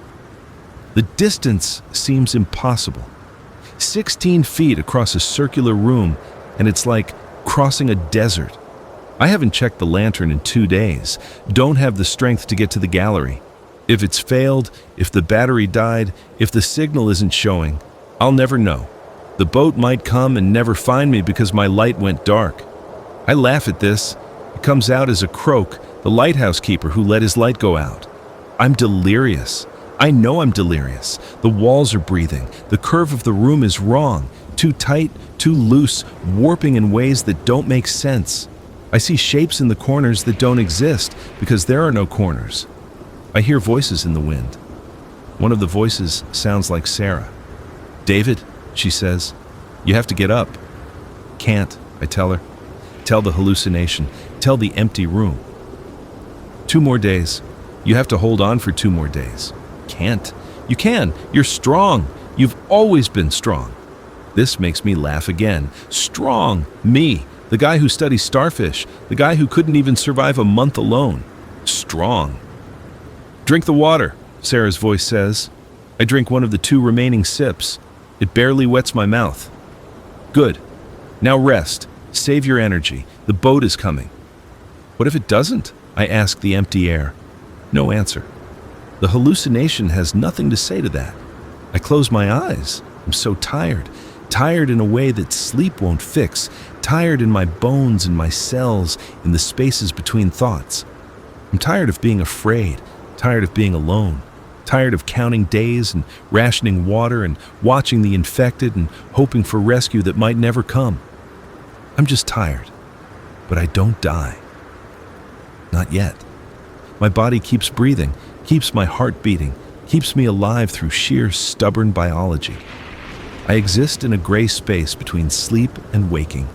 The distance seems impossible. 16 feet across a circular room, and it's like crossing a desert. I haven't checked the lantern in 2 days, don't have the strength to get to the gallery. If it's failed, if the battery died, if the signal isn't showing, I'll never know. The boat might come and never find me because my light went dark. I laugh at this. It comes out as a croak, the lighthouse keeper who let his light go out. I'm delirious. I know I'm delirious. The walls are breathing. The curve of the room is wrong. Too tight, too loose, warping in ways that don't make sense. I see shapes in the corners that don't exist because there are no corners. I hear voices in the wind. One of the voices sounds like Sarah. "David," she says, "you have to get up." "Can't," I tell her. Tell the hallucination. Tell the empty room. 2 more days. You have to hold on for 2 more days. Can't. You can. You're strong. You've always been strong. This makes me laugh again. Strong. Me. The guy who studies starfish. The guy who couldn't even survive a month alone. Strong. "Drink the water," Sarah's voice says. I drink one of the 2 remaining sips. It barely wets my mouth. "Good. Now rest. Save your energy. The boat is coming." "What if it doesn't?" I ask the empty air. No answer. The hallucination has nothing to say to that. I close my eyes. I'm so tired. Tired in a way that sleep won't fix. Tired in my bones, in my cells, in the spaces between thoughts. I'm tired of being afraid. Tired of being alone. Tired of counting days and rationing water and watching the infected and hoping for rescue that might never come. I'm just tired. But I don't die. Not yet. My body keeps breathing, keeps my heart beating, keeps me alive through sheer stubborn biology. I exist in a gray space between sleep and waking,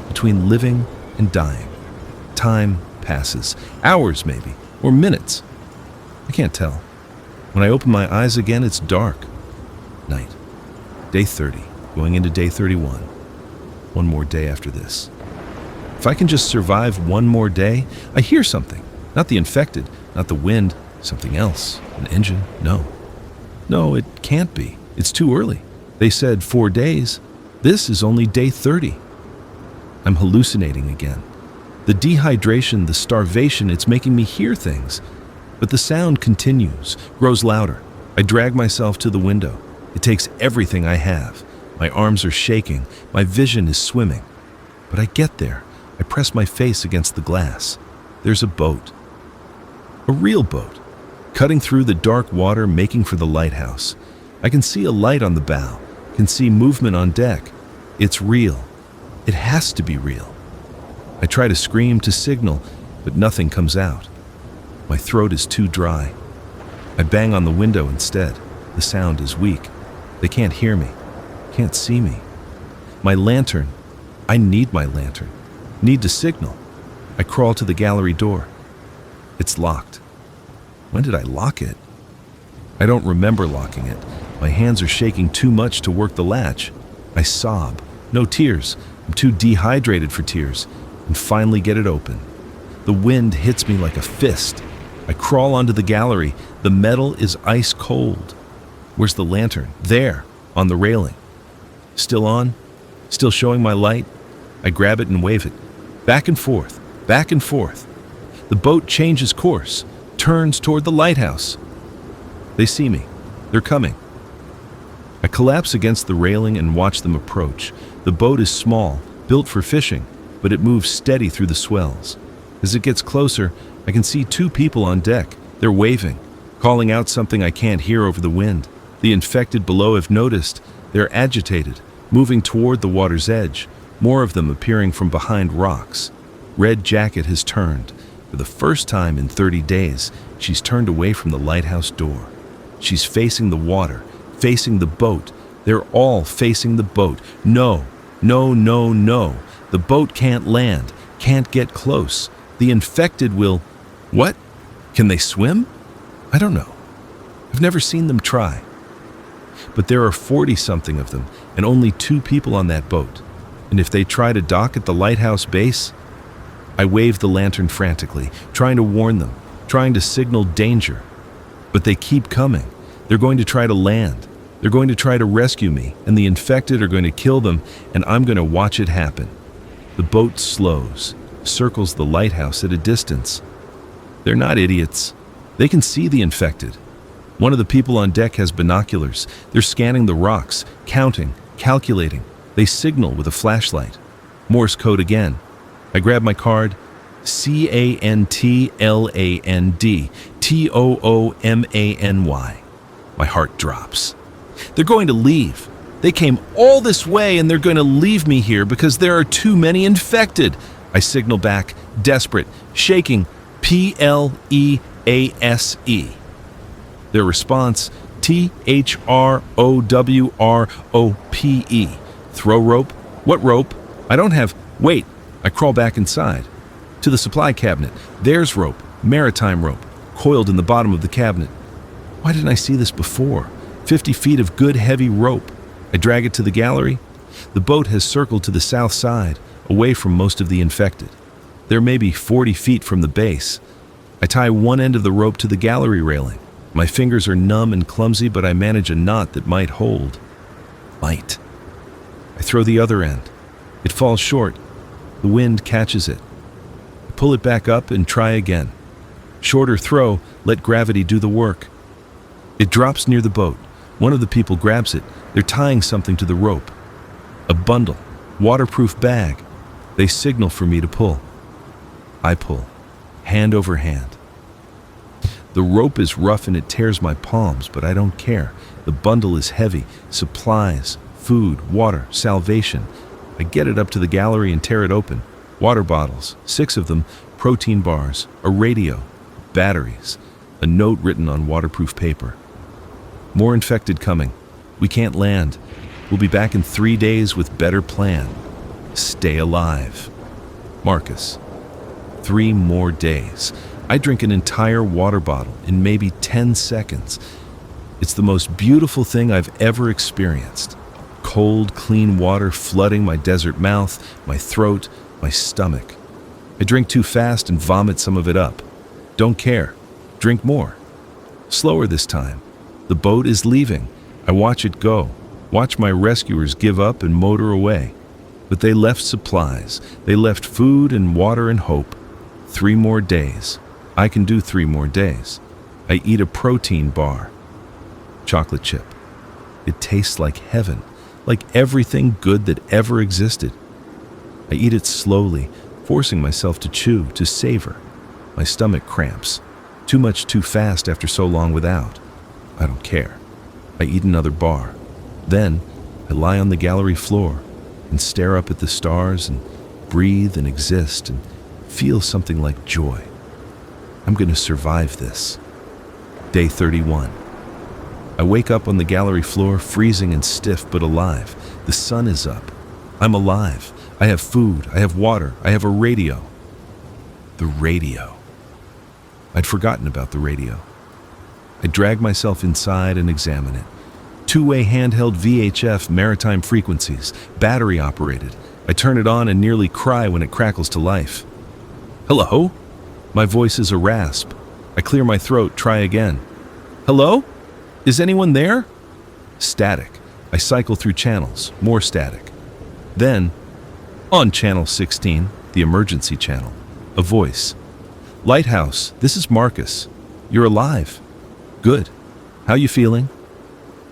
between living and dying. Time passes, hours maybe, or minutes. I can't tell. When I open my eyes again, it's dark. Night. Day 30, going into day 31. One more day after this. If I can just survive one more day, I hear something. Not the infected, not the wind, something else. An engine? No. No, it can't be. It's too early. They said 4 days. This is only day 30. I'm hallucinating again. The dehydration, the starvation, it's making me hear things. But the sound continues, grows louder. I drag myself to the window. It takes everything I have. My arms are shaking. My vision is swimming. But I get there. I press my face against the glass. There's a boat. A real boat. Cutting through the dark water, making for the lighthouse. I can see a light on the bow. Can see movement on deck. It's real. It has to be real. I try to scream, to signal, but nothing comes out. My throat is too dry. I bang on the window instead. The sound is weak. They can't hear me. Can't see me. My lantern. I need my lantern. Need to signal. I crawl to the gallery door. It's locked. When did I lock it? I don't remember locking it. My hands are shaking too much to work the latch. I sob. No tears. I'm too dehydrated for tears. And finally get it open. The wind hits me like a fist. I crawl onto the gallery. The metal is ice cold. Where's the lantern? There, on the railing. Still on? Still showing my light? I grab it and wave it. Back and forth, back and forth. The boat changes course, turns toward the lighthouse. They see me. They're coming. I collapse against the railing and watch them approach. The boat is small, built for fishing, but it moves steady through the swells. As it gets closer, I can see 2 people on deck. They're waving, calling out something I can't hear over the wind. The infected below have noticed. They're agitated, moving toward the water's edge, more of them appearing from behind rocks. Red Jacket has turned. For the first time in 30 days, she's turned away from the lighthouse door. She's facing the water, facing the boat. They're all facing the boat. No, no, no, no. The boat can't land, can't get close. The infected will... What? Can they swim? I don't know. I've never seen them try. But there are 40-something of them, and only 2 people on that boat. And if they try to dock at the lighthouse base... I wave the lantern frantically, trying to warn them, trying to signal danger. But they keep coming. They're going to try to land. They're going to try to rescue me, and the infected are going to kill them, and I'm going to watch it happen. The boat slows. circles the lighthouse at a distance. They're not idiots. They can see the infected. One of the people on deck has binoculars. They're scanning the rocks, counting, calculating. They signal with a flashlight. Morse code again. I grab my card. CANTLAND TOOOMANY. My heart drops. They're going to leave. They came all this way and they're going to leave me here because there are too many infected. I signal back, desperate, shaking, PLEASE. Their response, THROWROPE. Throw rope? What rope? I don't have. Wait. I crawl back inside. To the supply cabinet. There's rope, maritime rope, coiled in the bottom of the cabinet. Why didn't I see this before? 50 feet of good heavy rope. I drag it to the gallery. The boat has circled to the south side, away from most of the infected. They're maybe 40 feet from the base. I tie one end of the rope to the gallery railing. My fingers are numb and clumsy, but I manage a knot that might hold. Might. I throw the other end. It falls short. The wind catches it. I pull it back up and try again. Shorter throw, let gravity do the work. It drops near the boat. One of the people grabs it. They're tying something to the rope. A bundle, waterproof bag. They signal for me to pull. I pull, hand over hand. The rope is rough and it tears my palms, but I don't care. The bundle is heavy. Supplies, food, water, salvation. I get it up to the gallery and tear it open. Water bottles, 6 of them, protein bars, a radio, batteries, a note written on waterproof paper. More infected coming. We can't land. We'll be back in 3 days with better plan. Stay alive. Marcus. 3 more days. I drink an entire water bottle in maybe 10 seconds. It's the most beautiful thing I've ever experienced. Cold, clean water flooding my desert mouth, my throat, my stomach. I drink too fast and vomit some of it up. Don't care. Drink more. Slower this time. The boat is leaving. I watch it go. Watch my rescuers give up and motor away. But they left supplies. They left food and water and hope. 3 more days. I can do 3 more days. I eat a protein bar. Chocolate chip. It tastes like heaven, like everything good that ever existed. I eat it slowly, forcing myself to chew, to savor. My stomach cramps. Too much too fast after so long without. I don't care. I eat another bar. Then I lie on the gallery floor and stare up at the stars and breathe and exist and feel something like joy. I'm going to survive this. Day 31. I wake up on the gallery floor, freezing and stiff but alive. The sun is up. I'm alive. I have food. I have water. I have a radio. The radio. I'd forgotten about the radio. I drag myself inside and examine it. 2-way handheld VHF maritime frequencies, battery operated. I turn it on and nearly cry when it crackles to life. Hello? My voice is a rasp. I clear my throat, try again. Hello? Is anyone there? Static. I cycle through channels, more static. Then, on channel 16, the emergency channel, a voice. Lighthouse, this is Marcus. You're alive. Good. How you feeling?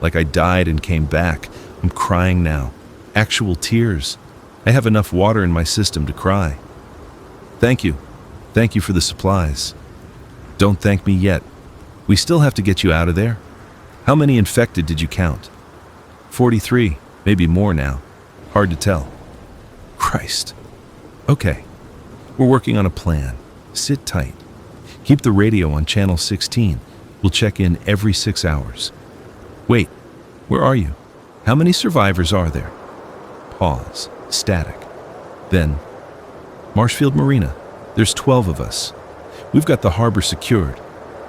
Like I died and came back. I'm crying now. Actual tears. I have enough water in my system to cry. Thank you. Thank you for the supplies. Don't thank me yet. We still have to get you out of there. How many infected did you count? 43, maybe more now. Hard to tell. Christ. Okay. We're working on a plan. Sit tight. Keep the radio on channel 16. We'll check in every 6 hours. Wait, where are you? How many survivors are there? Pause. Static. Then, Marshfield Marina. There's 12 of us. We've got the harbor secured.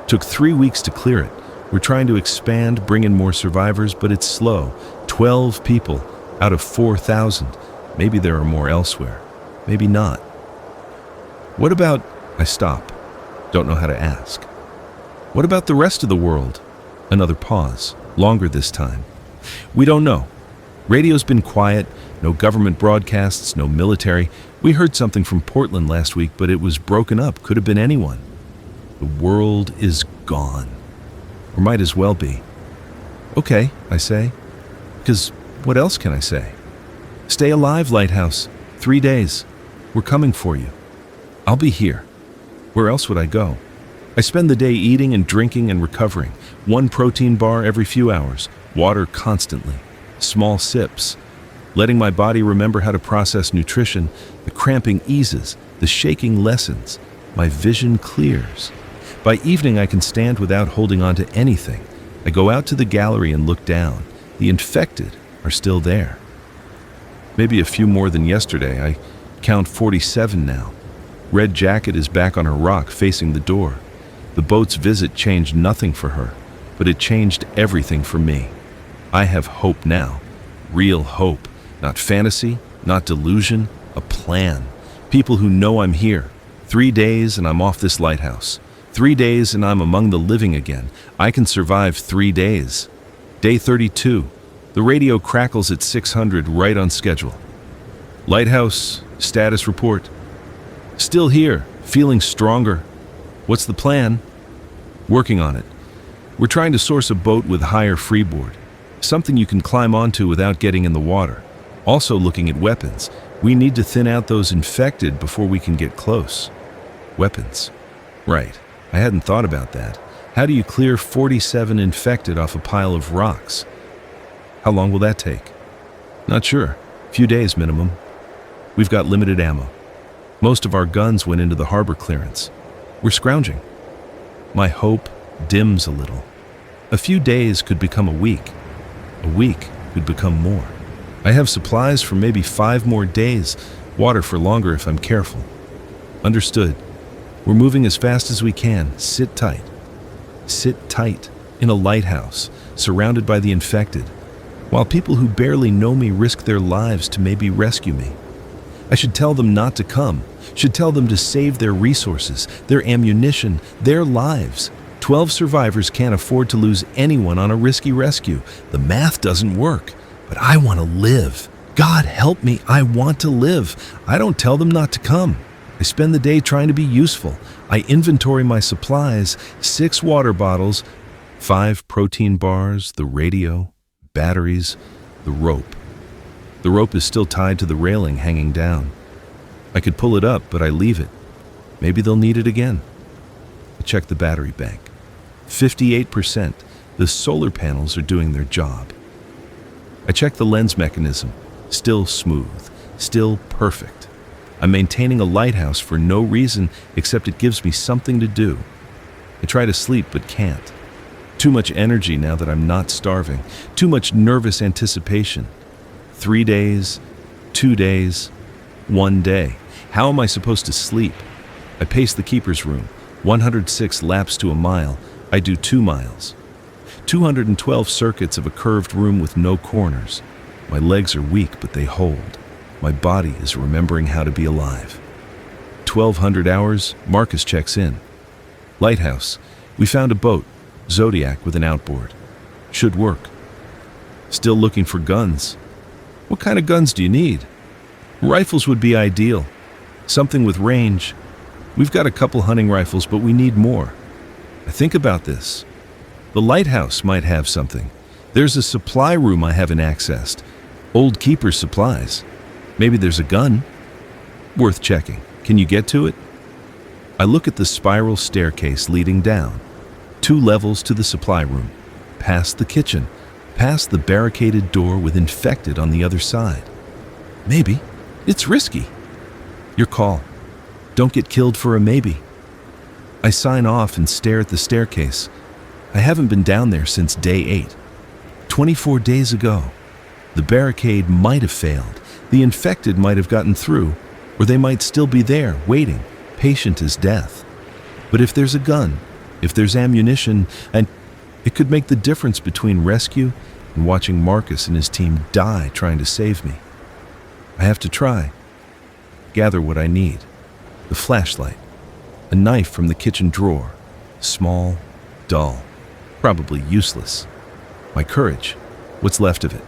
Took 3 weeks to clear it. We're trying to expand, bring in more survivors, but it's slow. 12 people out of 4,000. Maybe there are more elsewhere. Maybe not. What about... I stop. Don't know how to ask. What about the rest of the world? Another pause. Longer this time. We don't know. Radio's been quiet, no government broadcasts, no military. We heard something from Portland last week, but it was broken up. Could have been anyone. The world is gone. Or might as well be. Okay, I say. Because what else can I say? Stay alive, Lighthouse. 3 days. We're coming for you. I'll be here. Where else would I go? I spend the day eating and drinking and recovering. 1 protein bar every few hours. Water constantly. Small sips. Letting my body remember how to process nutrition. The cramping eases. The shaking lessens. My vision clears. By evening, I can stand without holding on to anything. I go out to the gallery and look down. The infected are still there. Maybe a few more than yesterday. I count 47 now. Red Jacket is back on her rock facing the door. The boat's visit changed nothing for her, but it changed everything for me. I have hope now. Real hope. Not fantasy, not delusion, a plan. People who know I'm here. 3 days and I'm off this lighthouse. 3 days and I'm among the living again. I can survive 3 days. Day 32. The radio crackles at 600 right on schedule. Lighthouse, status report. Still here, feeling stronger. What's the plan? Working on it. We're trying to source a boat with higher freeboard. Something you can climb onto without getting in the water. Also looking at weapons. We need to thin out those infected before we can get close. Weapons. Right. I hadn't thought about that. How do you clear 47 infected off a pile of rocks? How long will that take? Not sure. Few days minimum. We've got limited ammo. Most of our guns went into the harbor clearance. We're scrounging. My hope dims a little. A few days could become a week. A week could become more. I have supplies for maybe 5 more days, water for longer if I'm careful. Understood. We're moving as fast as we can. Sit tight. Sit tight in a lighthouse, surrounded by the infected, while people who barely know me risk their lives to maybe rescue me. I should tell them not to come, should tell them to save their resources, their ammunition, their lives. 12 survivors can't afford to lose anyone on a risky rescue. The math doesn't work, but I want to live. God help me, I want to live. I don't tell them not to come. I spend the day trying to be useful. I inventory my supplies, 6 water bottles, 5 protein bars, the radio, batteries, the rope. The rope is still tied to the railing hanging down. I could pull it up, but I leave it. Maybe they'll need it again. I check the battery bank. 58%. The solar panels are doing their job. I check the lens mechanism. Still smooth. Still perfect. I'm maintaining a lighthouse for no reason except it gives me something to do. I try to sleep but can't. Too much energy now that I'm not starving. Too much nervous anticipation. 3 days, 2 days, 1 day. How am I supposed to sleep? I pace the keeper's room. 106 laps to a mile. I do 2 miles. 212 circuits of a curved room with no corners. My legs are weak, but they hold. My body is remembering how to be alive. 1,200 hours, Marcus checks in. Lighthouse. We found a boat. Zodiac with an outboard. Should work. Still looking for guns. What kind of guns do you need? Rifles would be ideal. Something with range. We've got a couple hunting rifles, but we need more. I think about this. The lighthouse might have something. There's a supply room I haven't accessed. Old keeper's supplies. Maybe there's a gun. Worth checking. Can you get to it? I look at the spiral staircase leading down. 2 levels to the supply room. Past the kitchen. Past the barricaded door with infected on the other side. Maybe. It's risky. Your call. Don't get killed for a maybe. I sign off and stare at the staircase. I haven't been down there since day 8. 24 days ago. The barricade might have failed. The infected might have gotten through, or they might still be there, waiting, patient as death. But if there's a gun, if there's ammunition, and it could make the difference between rescue and watching Marcus and his team die trying to save me. I have to try. Gather what I need. The flashlight. A knife from the kitchen drawer. Small, dull, probably useless. My courage. What's left of it.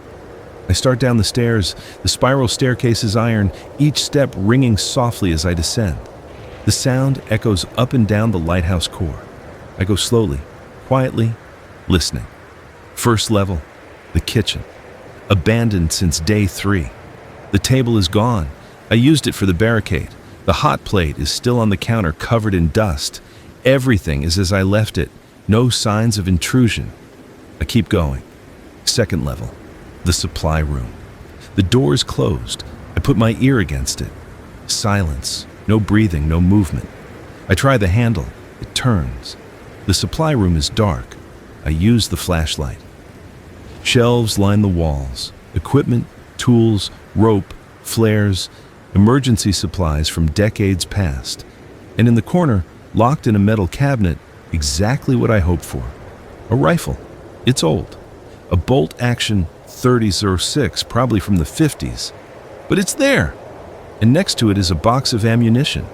I start down the stairs. The spiral staircase is iron, each step ringing softly as I descend. The sound echoes up and down the lighthouse core. I go slowly, quietly, listening. First level, the kitchen. Abandoned since day 3. The table is gone. I used it for the barricade. The hot plate is still on the counter, covered in dust. Everything is as I left it. No signs of intrusion. I keep going. Second level, the supply room. The door is closed. I put my ear against it. Silence. No breathing, no movement. I try the handle. It turns. The supply room is dark. I use the flashlight. Shelves line the walls. Equipment, tools, rope, flares, emergency supplies from decades past. And in the corner, locked in a metal cabinet, exactly what I hoped for. A rifle. It's old. A bolt-action .30-06, probably from the 50s. But it's there. And next to it is a box of ammunition.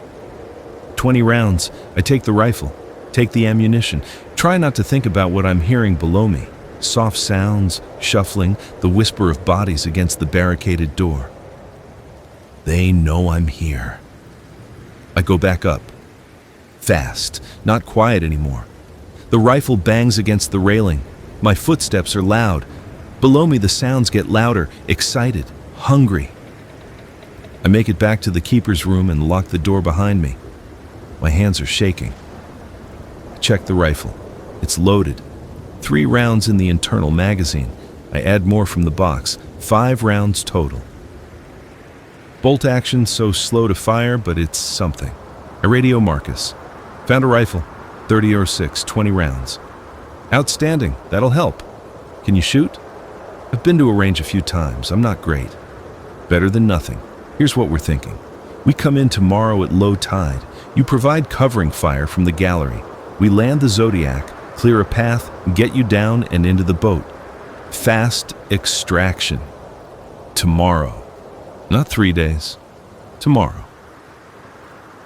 20 rounds. I take the rifle, take the ammunition. Try not to think about what I'm hearing below me. Soft sounds, shuffling, the whisper of bodies against the barricaded door. They know I'm here. I go back up. Fast, not quiet anymore. The rifle bangs against the railing. My footsteps are loud. Below me the sounds get louder, excited, hungry. I make it back to the keeper's room and lock the door behind me. My hands are shaking. I check the rifle. It's loaded. 3 rounds in the internal magazine. I add more from the box. 5 rounds total. Bolt action so slow to fire, but it's something. I radio Marcus. Found a rifle. .30-06, 20 rounds. Outstanding. That'll help. Can you shoot? I've been to a range a few times. I'm not great. Better than nothing. Here's what we're thinking. We come in tomorrow at low tide. You provide covering fire from the gallery. We land the Zodiac, clear a path, get you down and into the boat. Fast extraction. Tomorrow. Not 3 days. Tomorrow.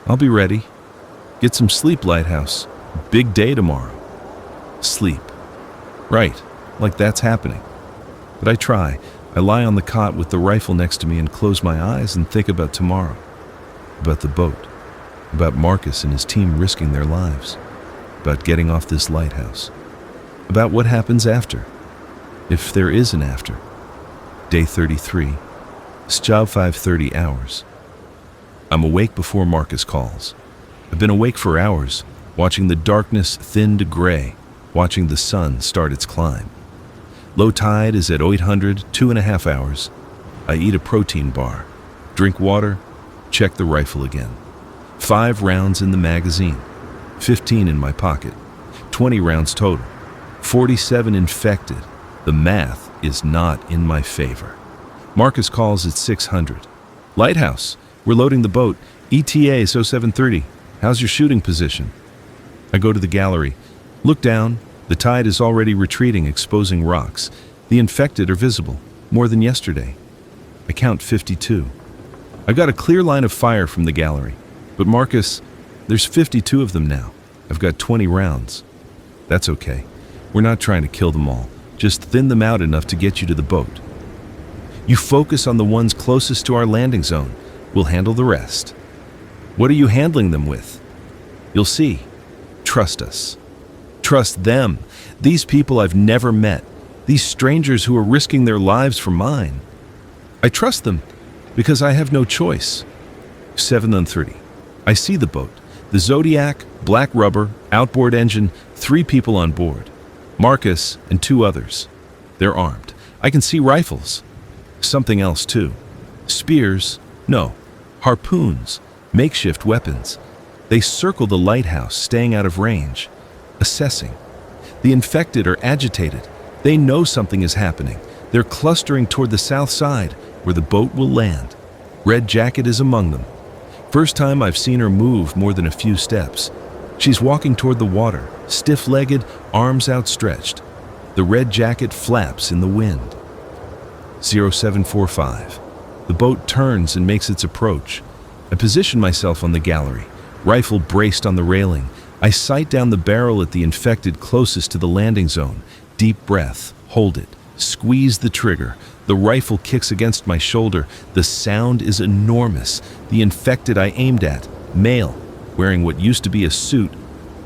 I'll be ready. Get some sleep, Lighthouse. Big day tomorrow. Sleep. Right, like that's happening. But I try. I lie on the cot with the rifle next to me and close my eyes and think about tomorrow. About the boat. About Marcus and his team risking their lives. About getting off this lighthouse. About what happens after. If there is an after. Day 33. It's job 5:30 hours. I'm awake before Marcus calls. I've been awake for hours, watching the darkness thin to gray, watching the sun start its climb. Low tide is at 800, 2.5 hours. I eat a protein bar, drink water, check the rifle again. 5 rounds in the magazine, 15 in my pocket, 20 rounds total, 47 infected. The math is not in my favor. Marcus calls at 600. Lighthouse, we're loading the boat. ETA is 0730. How's your shooting position? I go to the gallery. Look down. The tide is already retreating, exposing rocks. The infected are visible, more than yesterday. I count 52. I got a clear line of fire from the gallery. But Marcus, there's 52 of them now. I've got 20 rounds. That's okay. We're not trying to kill them all. Just thin them out enough to get you to the boat. You focus on the ones closest to our landing zone. We'll handle the rest. What are you handling them with? You'll see. Trust us. Trust them. These people I've never met. These strangers who are risking their lives for mine. I trust them because I have no choice. 7:30. I see the boat. The Zodiac, black rubber, outboard engine, 3 people on board. Marcus and 2 others. They're armed. I can see rifles. Something else too. Spears. No. Harpoons. Makeshift weapons. They circle the lighthouse, staying out of range. Assessing. The infected are agitated. They know something is happening. They're clustering toward the south side, where the boat will land. Red Jacket is among them. First time I've seen her move more than a few steps. She's walking toward the water, stiff-legged, arms outstretched. The Red Jacket flaps in the wind. 0745. The boat turns and makes its approach. I position myself on the gallery, rifle braced on the railing. I sight down the barrel at the infected closest to the landing zone. Deep breath, hold it. Squeeze the trigger. The rifle kicks against my shoulder. The sound is enormous. The infected I aimed at, male, wearing what used to be a suit,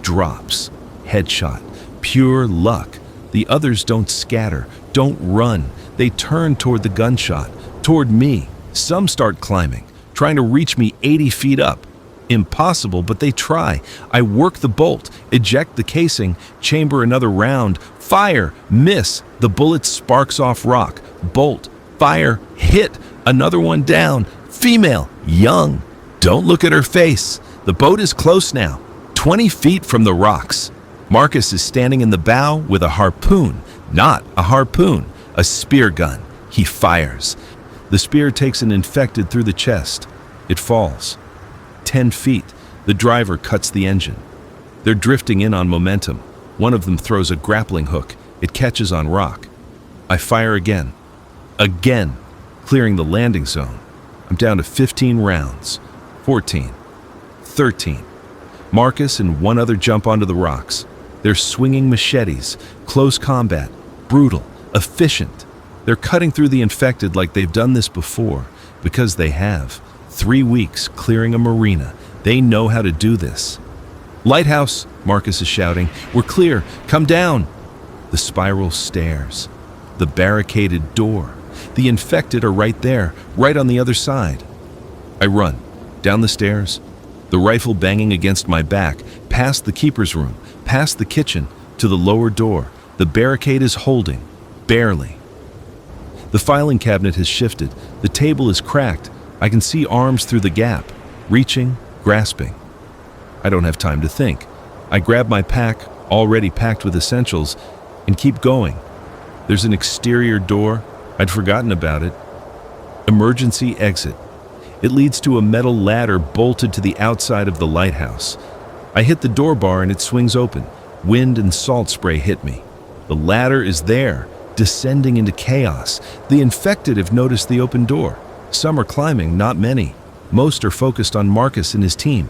drops. Headshot. Pure luck. The others don't scatter, don't run. They turn toward the gunshot, toward me. Some start climbing, trying to reach me 80 feet up. Impossible, but they try. I work the bolt, eject the casing, chamber another round, fire, miss. The bullet sparks off rock. Bolt, fire, hit. Another one down. Female, young. Don't look at her face. The boat is close now, 20 feet from the rocks. Marcus is standing in the bow with a harpoon. Not a harpoon, a spear gun. He fires. The spear takes an infected through the chest. It falls. 10 feet. The driver cuts the engine. They're drifting in on momentum. One of them throws a grappling hook. It catches on rock. I fire again. Again, clearing the landing zone. I'm down to 15 rounds. 14. 13. Marcus and one other jump onto the rocks. They're swinging machetes. Close combat. Brutal. Efficient. They're cutting through the infected like they've done this before, because they have. 3 weeks clearing a marina. They know how to do this. Lighthouse, Marcus is shouting. We're clear. Come down. The spiral stares. The barricaded door. The infected are right there, right on the other side. I run. Down the stairs. The rifle banging against my back, past the keeper's room, past the kitchen, to the lower door. The barricade is holding. Barely. The filing cabinet has shifted. The table is cracked. I can see arms through the gap, reaching, grasping. I don't have time to think. I grab my pack, already packed with essentials, and keep going. There's an exterior door. I'd forgotten about it. Emergency exit. It leads to a metal ladder bolted to the outside of the lighthouse. I hit the door bar and it swings open. Wind and salt spray hit me. The ladder is there, descending into chaos. The infected have noticed the open door. Some are climbing, not many. Most are focused on Marcus and his team.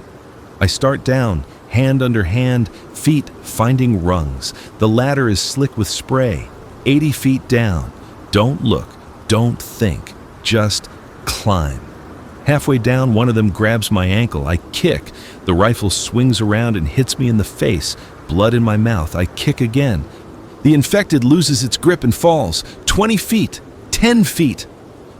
I start down, hand under hand, feet finding rungs. The ladder is slick with spray. 80 feet down. Don't look, don't think, just climb. Halfway down, one of them grabs my ankle. I kick. The rifle swings around and hits me in the face. Blood in my mouth. I kick again. The infected loses its grip and falls. 20 feet. 10 feet.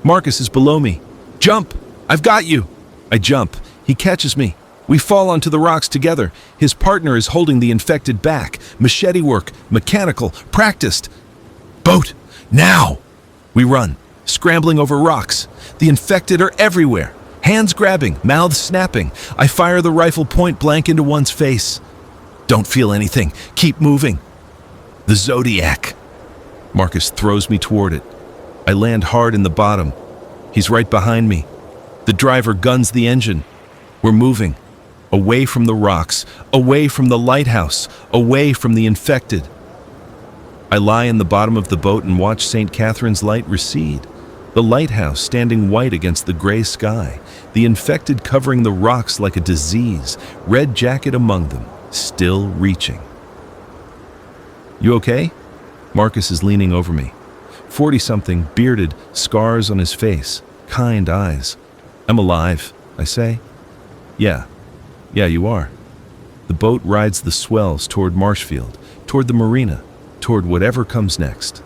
Marcus is below me. Jump! I've got you! I jump. He catches me. We fall onto the rocks together. His partner is holding the infected back. Machete work. Mechanical. Practiced. Boat! Now! We run, scrambling over rocks. The infected are everywhere. Hands grabbing, mouths snapping. I fire the rifle point blank into one's face. Don't feel anything. Keep moving. The Zodiac. Marcus throws me toward it. I land hard in the bottom. He's right behind me. The driver guns the engine. We're moving. Away from the rocks, away from the lighthouse, away from the infected. I lie in the bottom of the boat and watch St. Catherine's light recede. The lighthouse standing white against the gray sky. The infected covering the rocks like a disease. Red jacket among them, still reaching. You okay? Marcus is leaning over me. 40-something, bearded, scars on his face, kind eyes. I'm alive, I say. Yeah, you are. The boat rides the swells toward Marshfield, toward the marina, toward whatever comes next.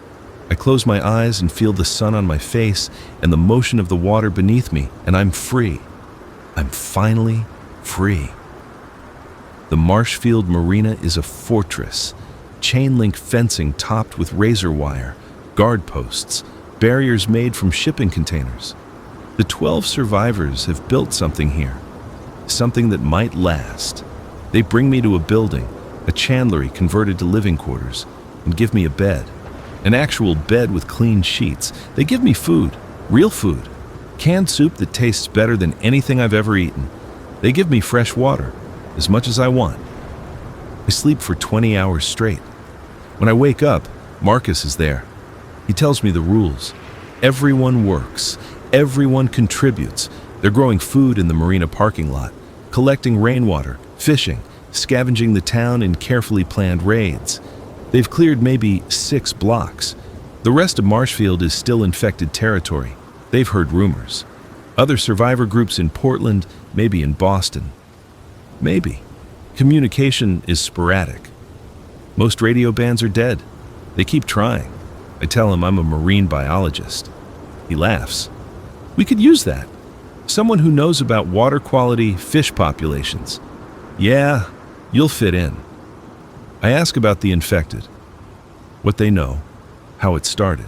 I close my eyes and feel the sun on my face and the motion of the water beneath me, and I'm free. I'm finally free. The Marshfield Marina is a fortress, chain-link fencing topped with razor wire, guard posts, barriers made from shipping containers. The 12 survivors have built something here, something that might last. They bring me to a building, a chandlery converted to living quarters, and give me a bed. An actual bed with clean sheets. They give me food, real food. Canned soup that tastes better than anything I've ever eaten. They give me fresh water, as much as I want. I sleep for 20 hours straight. When I wake up, Marcus is there. He tells me the rules. Everyone works. Everyone contributes. They're growing food in the marina parking lot, collecting rainwater, fishing, scavenging the town in carefully planned raids. They've cleared maybe 6 blocks. The rest of Marshfield is still infected territory. They've heard rumors. Other survivor groups in Portland, maybe in Boston. Maybe. Communication is sporadic. Most radio bands are dead. They keep trying. I tell him I'm a marine biologist. He laughs. We could use that. Someone who knows about water quality, fish populations. Yeah, you'll fit in. I ask about the infected. What they know. How it started.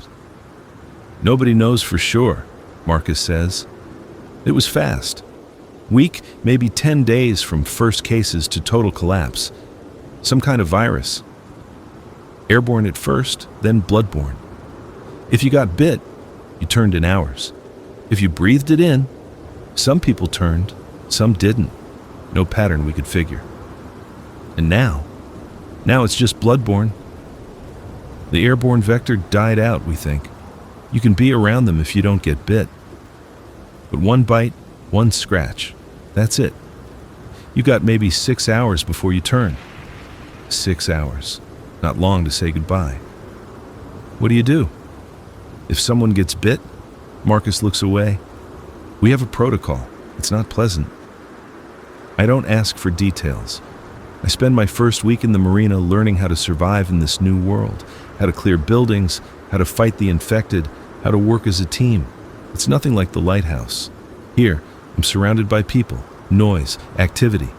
Nobody knows for sure, Marcus says. It was fast. Week, maybe 10 days from first cases to total collapse. Some kind of virus. Airborne at first, then bloodborne. If you got bit, you turned in hours. If you breathed it in, some people turned, some didn't. No pattern we could figure. And now it's just bloodborne. The airborne vector died out, we think. You can be around them if you don't get bit. But one bite, one scratch. That's it. You got maybe 6 hours before you turn. 6 hours. Not long to say goodbye. What do you do? If someone gets bit, Marcus looks away. We have a protocol. It's not pleasant. I don't ask for details. I spend my first week in the marina learning how to survive in this new world, how to clear buildings, how to fight the infected, how to work as a team. It's nothing like the Lighthouse. Here, I'm surrounded by people, noise, activity.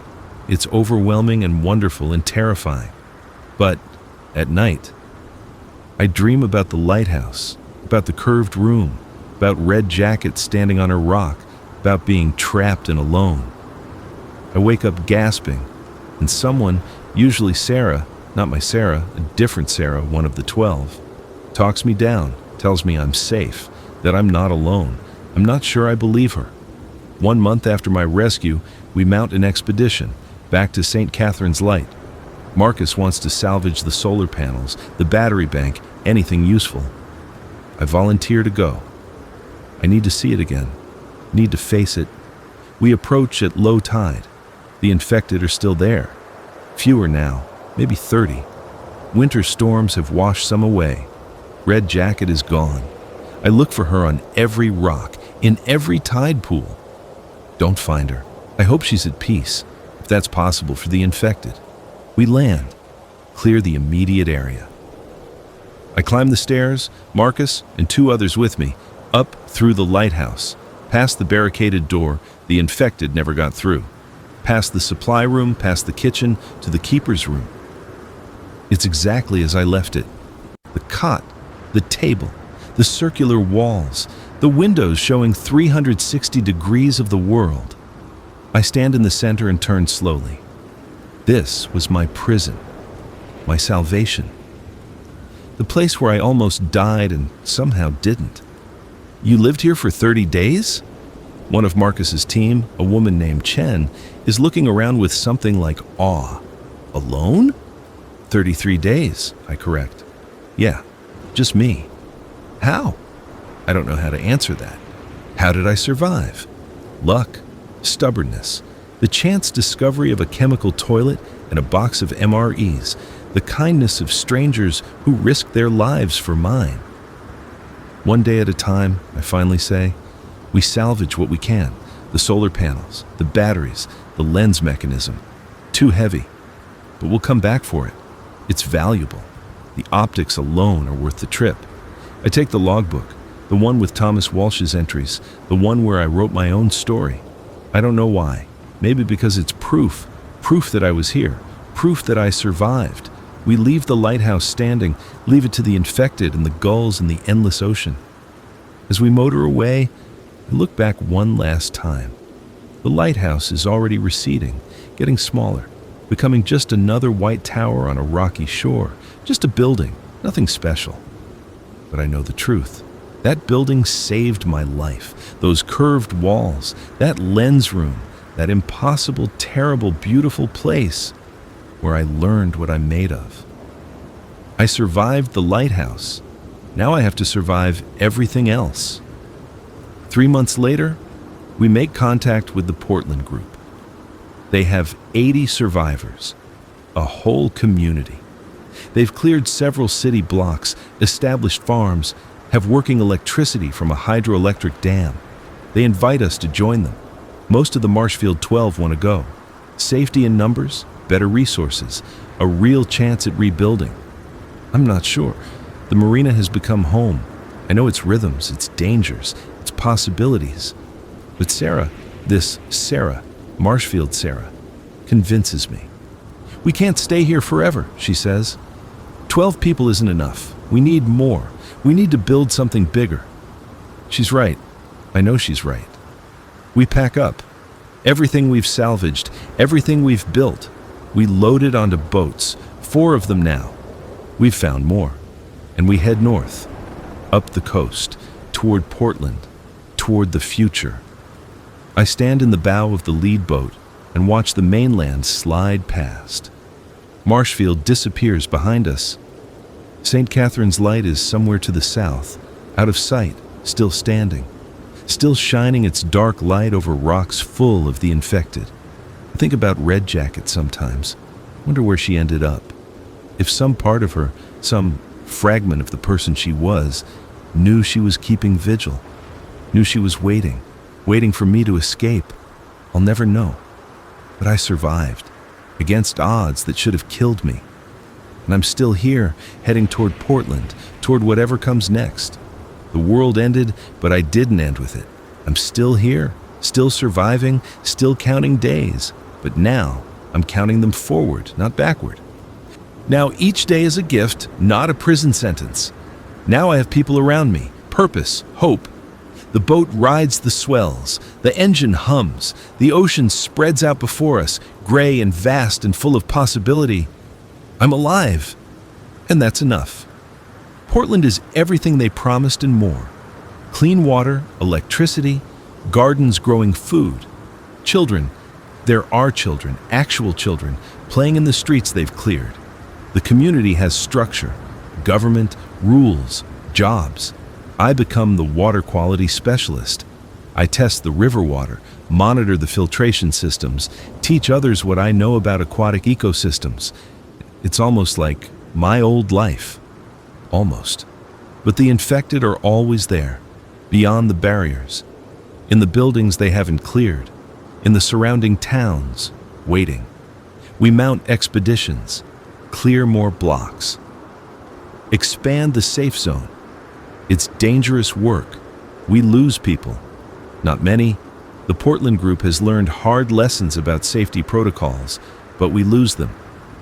It's overwhelming and wonderful and terrifying. But at night, I dream about the lighthouse, about the curved room, about Red Jacket standing on a rock, about being trapped and alone. I wake up gasping, and someone, usually Sarah, not my Sarah, a different Sarah, one of the 12, talks me down, tells me I'm safe, that I'm not alone. I'm not sure I believe her. 1 month after my rescue, we mount an expedition back to St. Catherine's Light. Marcus wants to salvage the solar panels, the battery bank, anything useful. I volunteer to go. I need to see it again. Need to face it. We approach at low tide. The infected are still there. Fewer now, maybe 30. Winter storms have washed some away. Red Jacket is gone. I look for her on every rock, in every tide pool. Don't find her. I hope she's at peace, if that's possible for the infected. We land, clear the immediate area. I climb the stairs, Marcus and 2 others with me, up through the lighthouse, past the barricaded door. The infected never got through. Past the supply room, past the kitchen, to the keeper's room. It's exactly as I left it. The cot, the table, the circular walls, the windows showing 360 degrees of the world. I stand in the center and turn slowly. This was my prison, my salvation. The place where I almost died and somehow didn't. You lived here for 30 days? One of Marcus's team, a woman named Chen, is looking around with something like awe. Alone? 33 days, I correct. Yeah, just me. How? I don't know how to answer that. How did I survive? Luck, stubbornness, the chance discovery of a chemical toilet and a box of MREs, the kindness of strangers who risked their lives for mine. One day at a time, I finally say, we salvage what we can, the solar panels, the batteries, the lens mechanism. Too heavy, but we'll come back for it. It's valuable. The optics alone are worth the trip. I take the logbook, the one with Thomas Walsh's entries, the one where I wrote my own story. I don't know why. Maybe because it's proof that I was here, proof that I survived. We leave the lighthouse standing, leave it to the infected and the gulls in the endless ocean. As we motor away, I look back one last time. The lighthouse is already receding, getting smaller, becoming just another white tower on a rocky shore, just a building, nothing special. But I know the truth. That building saved my life. Those curved walls, that lens room, that impossible, terrible, beautiful place where I learned what I'm made of. I survived the lighthouse. Now I have to survive everything else. 3 months later, we make contact with the Portland group. They have 80 survivors, a whole community. They've cleared several city blocks, established farms, have working electricity from a hydroelectric dam. They invite us to join them. Most of the Marshfield 12 want to go. Safety in numbers, better resources, a real chance at rebuilding. I'm not sure. The marina has become home. I know its rhythms, its dangers, its possibilities. But Sarah, Marshfield Sarah, convinces me. We can't stay here forever, she says. 12 people isn't enough. We need more. We need to build something bigger. She's right. I know she's right. We pack up. Everything we've salvaged, everything we've built, we load it onto boats, 4 of them now. We've found more. And we head north, up the coast, toward Portland, toward the future. I stand in the bow of the lead boat and watch the mainland slide past. Marshfield disappears behind us. St. Catherine's Light is somewhere to the south, out of sight, still standing, still shining its dark light over rocks full of the infected. I think about Red Jacket sometimes. Wonder where she ended up. If some part of her, some fragment of the person she was, knew she was keeping vigil, knew she was waiting for me to escape, I'll never know. But I survived, against odds that should have killed me. And I'm still here, heading toward Portland, toward whatever comes next. The world ended, but I didn't end with it. I'm still here, still surviving, still counting days. But now, I'm counting them forward, not backward. Now each day is a gift, not a prison sentence. Now I have people around me, purpose, hope. The boat rides the swells, the engine hums, the ocean spreads out before us, gray and vast and full of possibility. I'm alive, and that's enough. Portland is everything they promised and more. Clean water, electricity, gardens growing food. Children, there are children, actual children, playing in the streets they've cleared. The community has structure, government, rules, jobs. I become the water quality specialist. I test the river water, monitor the filtration systems, teach others what I know about aquatic ecosystems. It's almost like my old life. Almost. But the infected are always there, beyond the barriers, in the buildings they haven't cleared, in the surrounding towns, waiting. We mount expeditions, clear more blocks, expand the safe zone. It's dangerous work. We lose people. Not many. The Portland group has learned hard lessons about safety protocols, but we lose them.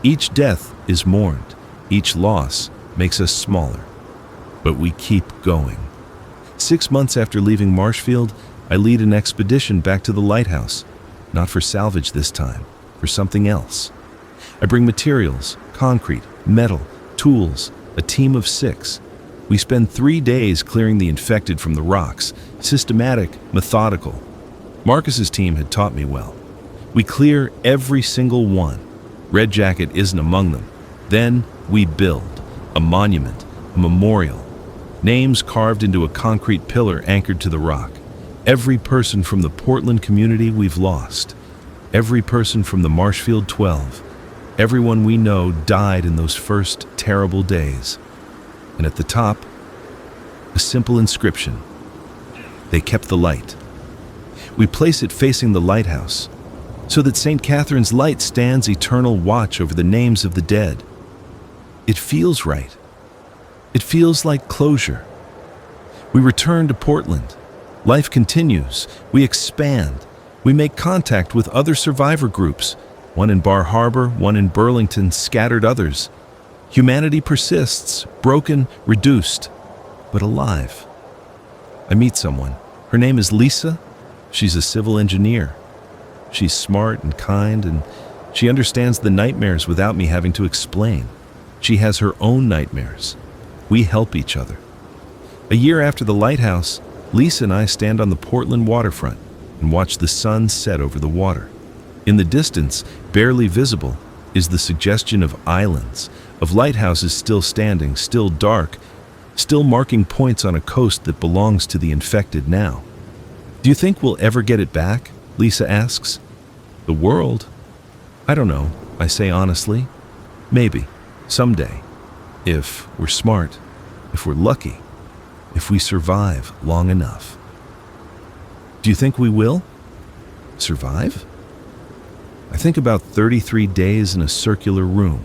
Each death is mourned. Each loss makes us smaller. But we keep going. 6 months after leaving Marshfield, I lead an expedition back to the Lighthouse. Not for salvage this time, for something else. I bring materials, concrete, metal, tools, a team of 6. We spend 3 days clearing the infected from the rocks, systematic, methodical. Marcus's team had taught me well. We clear every single one. Red Jacket isn't among them. Then we build a monument, a memorial. Names carved into a concrete pillar anchored to the rock. Every person from the Portland community we've lost. Every person from the Marshfield 12. Everyone we know died in those first terrible days. And at the top, a simple inscription. They kept the light. We place it facing the lighthouse, so that St. Catherine's Light stands eternal watch over the names of the dead. It feels right. It feels like closure. We return to Portland. Life continues. We expand. We make contact with other survivor groups, one in Bar Harbor, one in Burlington, scattered others. Humanity persists, broken, reduced, but alive. I meet someone. Her name is Lisa. She's a civil engineer. She's smart and kind, and she understands the nightmares without me having to explain. She has her own nightmares. We help each other. A year after the Lighthouse, Lisa and I stand on the Portland waterfront and watch the sun set over the water. In the distance, barely visible, is the suggestion of islands, of lighthouses still standing, still dark, still marking points on a coast that belongs to the infected now. Do you think we'll ever get it back? Lisa asks. The world? I don't know, I say honestly. Maybe, someday. If we're smart, if we're lucky, if we survive long enough. Do you think we will? Survive? I think about 33 days in a circular room,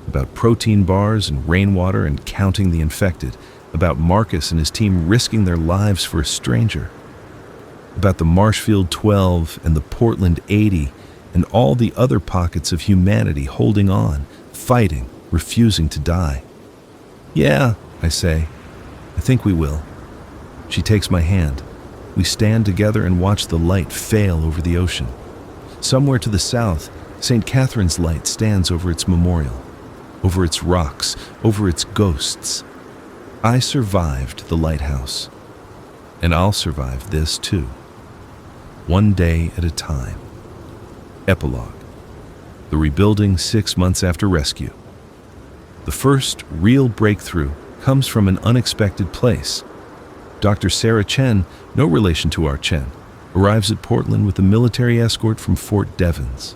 about protein bars and rainwater and counting the infected, about Marcus and his team risking their lives for a stranger, about the Marshfield 12 and the Portland 80 and all the other pockets of humanity holding on, fighting, refusing to die. Yeah, I say, I think we will. She takes my hand. We stand together and watch the light fail over the ocean. Somewhere to the south, St. Catherine's Light stands over its memorial, over its rocks, over its ghosts. I survived the lighthouse, and I'll survive this too. One day at a time. Epilogue. The rebuilding 6 months after rescue. The first real breakthrough comes from an unexpected place. Dr. Sarah Chen, no relation to our Chen, arrives at Portland with a military escort from Fort Devens.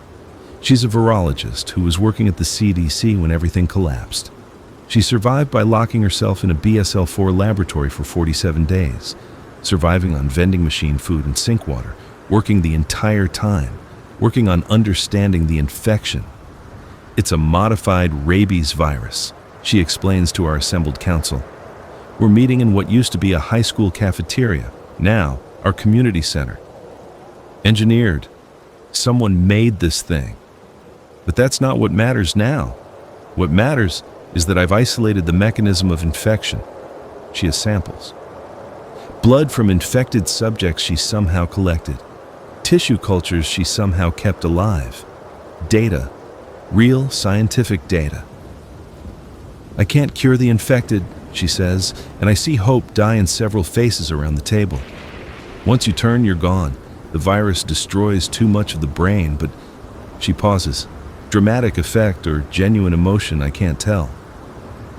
She's a virologist who was working at the CDC when everything collapsed. She survived by locking herself in a BSL-4 laboratory for 47 days, surviving on vending machine food and sink water, working the entire time, working on understanding the infection. It's a modified rabies virus, she explains to our assembled council. We're meeting in what used to be a high school cafeteria, now our community center. Engineered. Someone made this thing. But that's not what matters now. What matters is that I've isolated the mechanism of infection. She has samples. Blood from infected subjects she somehow collected. Tissue cultures she somehow kept alive. Data. Real scientific data. I can't cure the infected, she says, and I see hope die in several faces around the table. Once you turn, you're gone. The virus destroys too much of the brain, but she pauses. Dramatic effect or genuine emotion, I can't tell.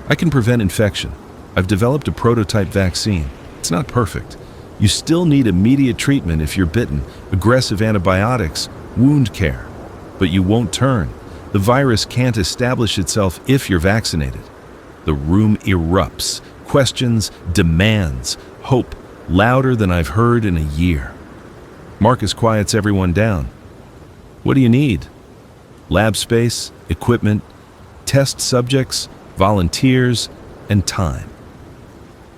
I can prevent infection. I've developed a prototype vaccine. It's not perfect. You still need immediate treatment if you're bitten, aggressive antibiotics, wound care. But you won't turn. The virus can't establish itself if you're vaccinated. The room erupts. Questions, demands, hope, louder than I've heard in a year. Marcus quiets everyone down. What do you need? Lab space, equipment, test subjects, volunteers, and time.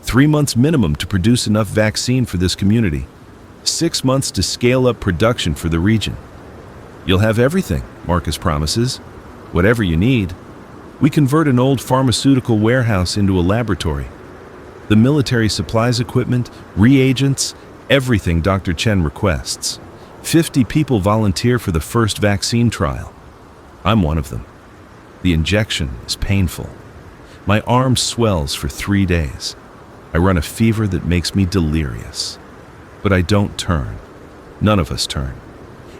3 months minimum to produce enough vaccine for this community. 6 months to scale up production for the region. You'll have everything, Marcus promises. Whatever you need. We convert an old pharmaceutical warehouse into a laboratory. The military supplies equipment, reagents, everything Dr. Chen requests. 50 people volunteer for the first vaccine trial. I'm one of them. The injection is painful. My arm swells for 3 days. I run a fever that makes me delirious. But I don't turn. None of us turn.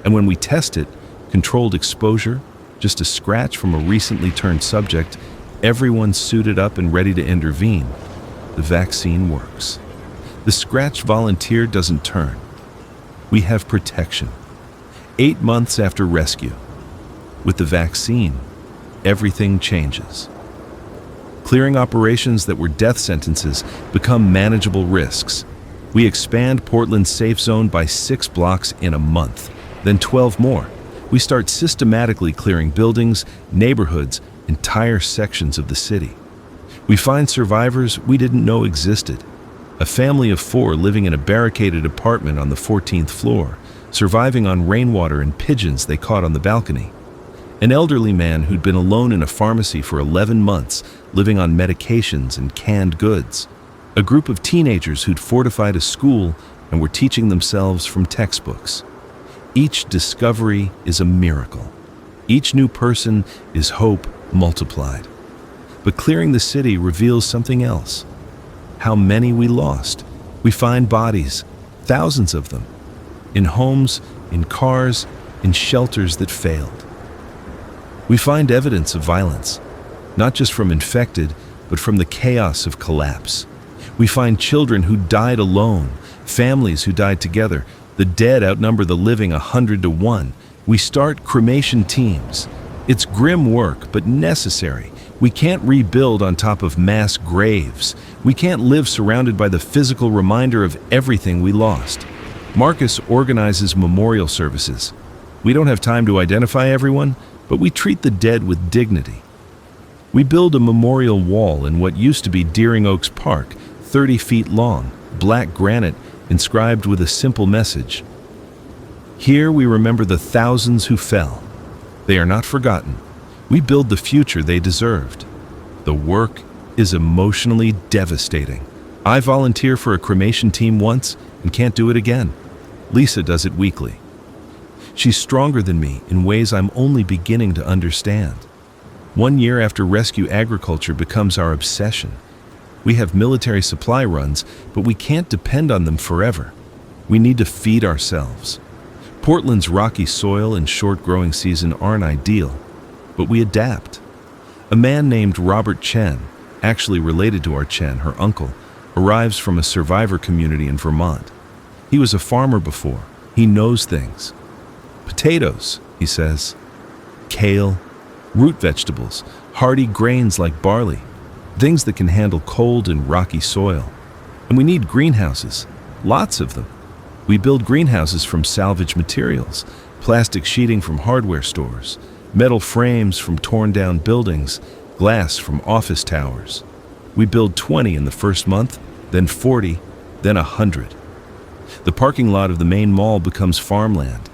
And when we test it, controlled exposure, just a scratch from a recently turned subject, everyone's suited up and ready to intervene. The vaccine works. The scratched volunteer doesn't turn. We have protection. 8 months after rescue. With the vaccine, everything changes. Clearing operations that were death sentences become manageable risks. We expand Portland's safe zone by 6 blocks in a month, then 12 more. We start systematically clearing buildings, neighborhoods, entire sections of the city. We find survivors we didn't know existed. A family of 4 living in a barricaded apartment on the 14th floor, surviving on rainwater and pigeons they caught on the balcony. An elderly man who'd been alone in a pharmacy for 11 months, living on medications and canned goods. A group of teenagers who'd fortified a school and were teaching themselves from textbooks. Each discovery is a miracle. Each new person is hope multiplied. But clearing the city reveals something else. How many we lost. We find bodies, thousands of them, in homes, in cars, in shelters that failed. We find evidence of violence, not just from infected, but from the chaos of collapse. We find children who died alone, families who died together. The dead outnumber the living 100 to 1. We start cremation teams. It's grim work, but necessary. We can't rebuild on top of mass graves. We can't live surrounded by the physical reminder of everything we lost. Marcus organizes memorial services. We don't have time to identify everyone, but we treat the dead with dignity. We build a memorial wall in what used to be Deering Oaks Park, 30 feet long, black granite, inscribed with a simple message. Here we remember the thousands who fell. They are not forgotten. We build the future they deserved. The work is emotionally devastating. I volunteer for a cremation team once and can't do it again. Lisa does it weekly. She's stronger than me in ways I'm only beginning to understand. 1 year after rescue agriculture becomes our obsession. We have military supply runs, but we can't depend on them forever. We need to feed ourselves. Portland's rocky soil and short growing season aren't ideal, but we adapt. A man named Robert Chen, actually related to our Chen, her uncle, arrives from a survivor community in Vermont. He was a farmer before. He knows things. Potatoes, he says. Kale, root vegetables, hardy grains like barley, things that can handle cold and rocky soil. And we need greenhouses, lots of them. We build greenhouses from salvage materials, plastic sheeting from hardware stores, metal frames from torn down buildings, glass from office towers. We build 20 in the first month, then 40, then 100. The parking lot of the main mall becomes farmland.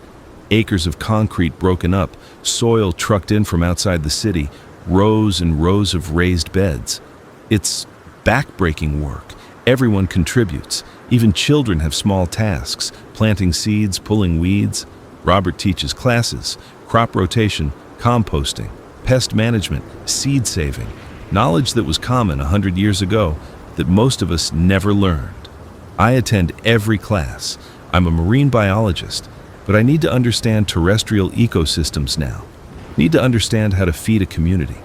Acres of concrete broken up, soil trucked in from outside the city, rows and rows of raised beds. It's back-breaking work. Everyone contributes. Even children have small tasks, planting seeds, pulling weeds. Robert teaches classes, crop rotation, composting, pest management, seed saving, knowledge that was common 100 years ago that most of us never learned. I attend every class. I'm a marine biologist, but I need to understand terrestrial ecosystems now. Need to understand how to feed a community.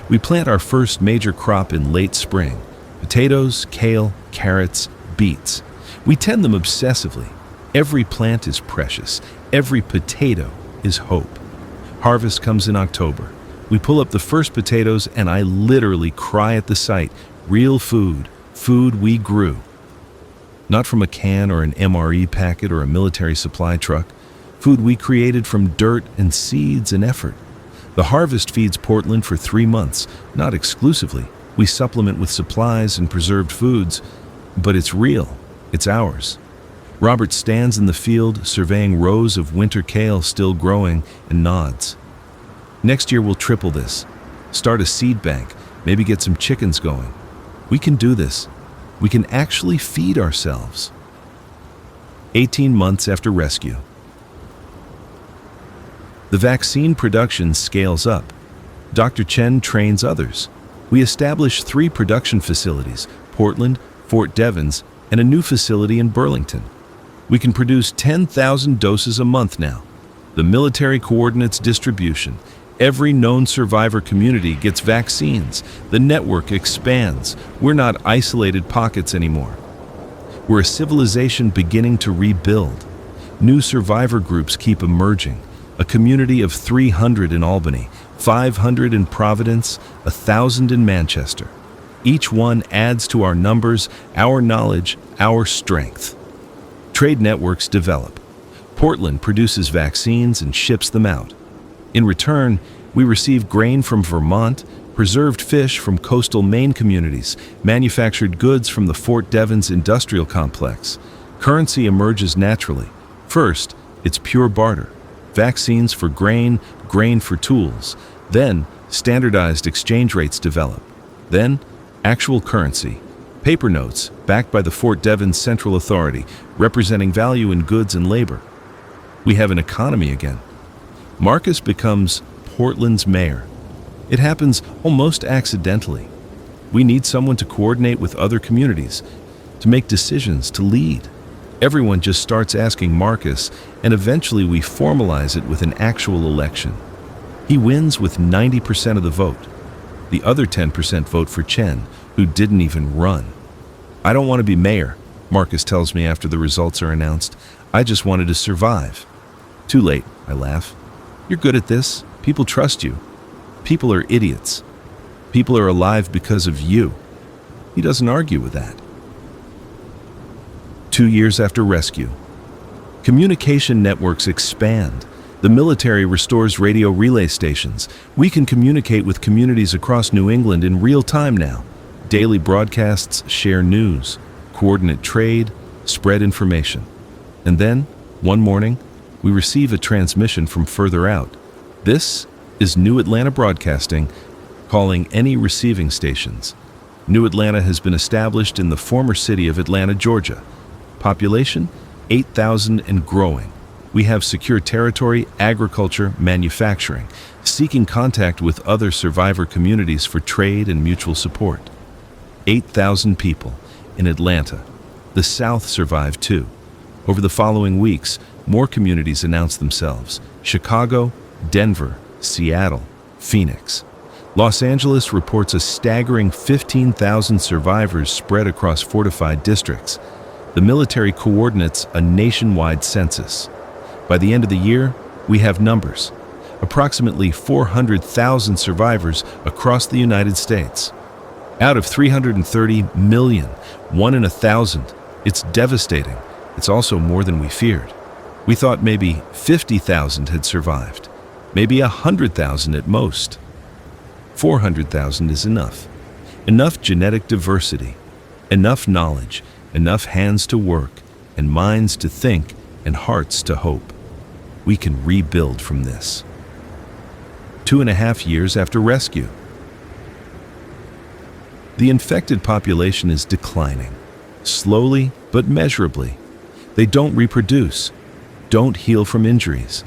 We plant our first major crop in late spring: potatoes, kale, carrots, beets. We tend them obsessively. Every plant is precious. Every potato is hope. Harvest comes in October. We pull up the first potatoes and I literally cry at the sight. Real food, food we grew. Not from a can or an MRE packet or a military supply truck. Food we created from dirt and seeds and effort. The harvest feeds Portland for 3 months, not exclusively. We supplement with supplies and preserved foods, but it's real. It's ours. Robert stands in the field, surveying rows of winter kale still growing, and nods. Next year we'll triple this. Start a seed bank, maybe get some chickens going. We can do this. We can actually feed ourselves. 18 months after rescue. The vaccine production scales up. Dr. Chen trains others. We establish 3 production facilities: Portland, Fort Devens, and a new facility in Burlington. We can produce 10,000 doses a month now. The military coordinates distribution. Every known survivor community gets vaccines. The network expands. We're not isolated pockets anymore. We're a civilization beginning to rebuild. New survivor groups keep emerging. A community of 300 in Albany, 500 in Providence, 1,000 in Manchester. Each one adds to our numbers, our knowledge, our strength. Trade networks develop. Portland produces vaccines and ships them out. In return, we receive grain from Vermont, preserved fish from coastal Maine communities, manufactured goods from the Fort Devens industrial complex. Currency emerges naturally. First, it's pure barter. Vaccines for grain, grain for tools. Then, standardized exchange rates develop. Then, actual currency. Paper notes, backed by the Fort Devens Central Authority, representing value in goods and labor. We have an economy again. Marcus becomes Portland's mayor. It happens almost accidentally. We need someone to coordinate with other communities, to make decisions, to lead. Everyone just starts asking Marcus, and eventually we formalize it with an actual election. He wins with 90% of the vote. The other 10% vote for Chen, who didn't even run. I don't want to be mayor, Marcus tells me after the results are announced. I just wanted to survive. Too late, I laugh. You're good at this. People trust you. People are idiots. People are alive because of you. He doesn't argue with that. 2 years after rescue. Communication networks expand. The military restores radio relay stations. We can communicate with communities across New England in real time now. Daily broadcasts share news, coordinate trade, spread information. And then, one morning, we receive a transmission from further out. This is New Atlanta Broadcasting, calling any receiving stations. New Atlanta has been established in the former city of Atlanta, Georgia. Population, 8,000 and growing. We have secure territory, agriculture, manufacturing, seeking contact with other survivor communities for trade and mutual support. 8,000 people in Atlanta. The South survived too. Over the following weeks, more communities announced themselves. Chicago, Denver, Seattle, Phoenix. Los Angeles reports a staggering 15,000 survivors spread across fortified districts. The military coordinates a nationwide census. By the end of the year, we have numbers. Approximately 400,000 survivors across the United States. Out of 330 million, 1 in 1,000. It's devastating. It's also more than we feared. We thought maybe 50,000 had survived. Maybe 100,000 at most. 400,000 is enough. Enough genetic diversity. Enough knowledge. Enough hands to work, and minds to think, and hearts to hope. We can rebuild from this. 2.5 years after rescue. The infected population is declining, slowly but measurably. They don't reproduce, don't heal from injuries.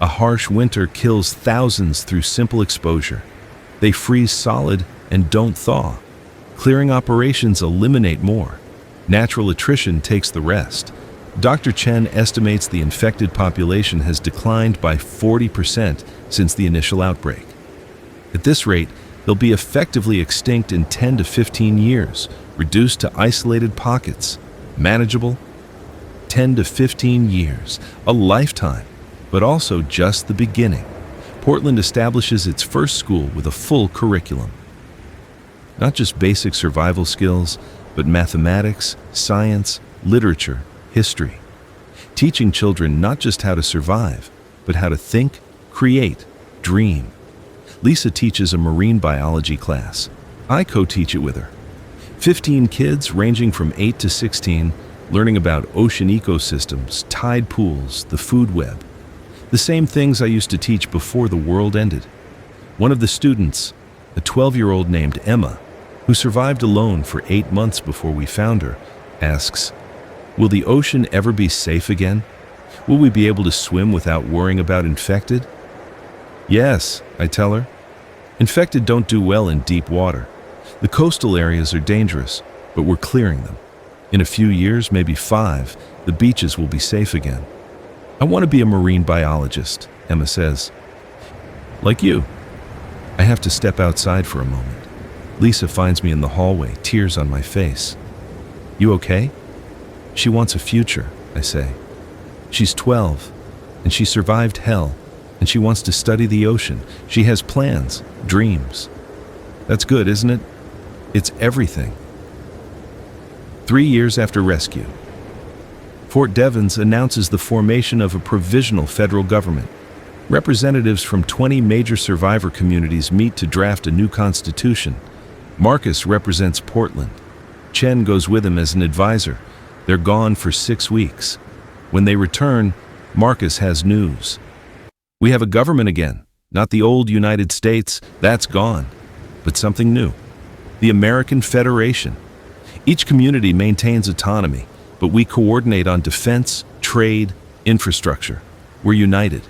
A harsh winter kills thousands through simple exposure. They freeze solid and don't thaw. Clearing operations eliminate more. Natural attrition takes the rest. Dr. Chen estimates the infected population has declined by 40% since the initial outbreak. At this rate, they'll be effectively extinct in 10 to 15 years, reduced to isolated pockets. Manageable? 10 to 15 years, a lifetime, but also just the beginning. Portland establishes its first school with a full curriculum. Not just basic survival skills, but mathematics, science, literature, history. Teaching children not just how to survive, but how to think, create, dream. Lisa teaches a marine biology class. I co-teach it with her. 15 kids ranging from 8 to 16, learning about ocean ecosystems, tide pools, the food web. The same things I used to teach before the world ended. One of the students, a 12-year-old named Emma, who survived alone for 8 months before we found her, asks, "Will the ocean ever be safe again? Will we be able to swim without worrying about infected?" "Yes," I tell her. "Infected don't do well in deep water. The coastal areas are dangerous, but we're clearing them. In a few years, maybe 5, the beaches will be safe again." "I want to be a marine biologist," Emma says. "Like you." I have to step outside for a moment. Lisa finds me in the hallway, tears on my face. "You okay?" "She wants a future," I say. "She's 12, and she survived hell, and she wants to study the ocean. She has plans, dreams." That's good, isn't it? It's everything. 3 years after rescue. Fort Devens announces the formation of a provisional federal government. Representatives from 20 major survivor communities meet to draft a new constitution. Marcus represents Portland. Chen goes with him as an advisor. They're gone for 6 weeks. When they return, Marcus has news. "We have a government again. Not the old United States, that's gone. But something new. The American Federation. Each community maintains autonomy, but we coordinate on defense, trade, infrastructure. We're united.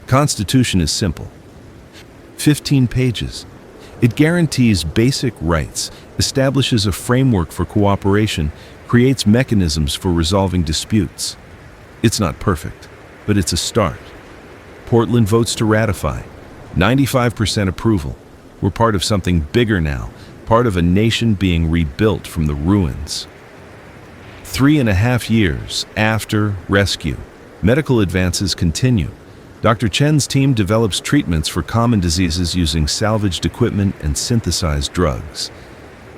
Constitution is simple. 15 pages. It guarantees basic rights, establishes a framework for cooperation, creates mechanisms for resolving disputes. It's not perfect, but it's a start. Portland votes to ratify. 95% approval. We're part of something bigger now, part of a nation being rebuilt from the ruins. 3.5 years after rescue, medical advances continue. Dr. Chen's team develops treatments for common diseases using salvaged equipment and synthesized drugs.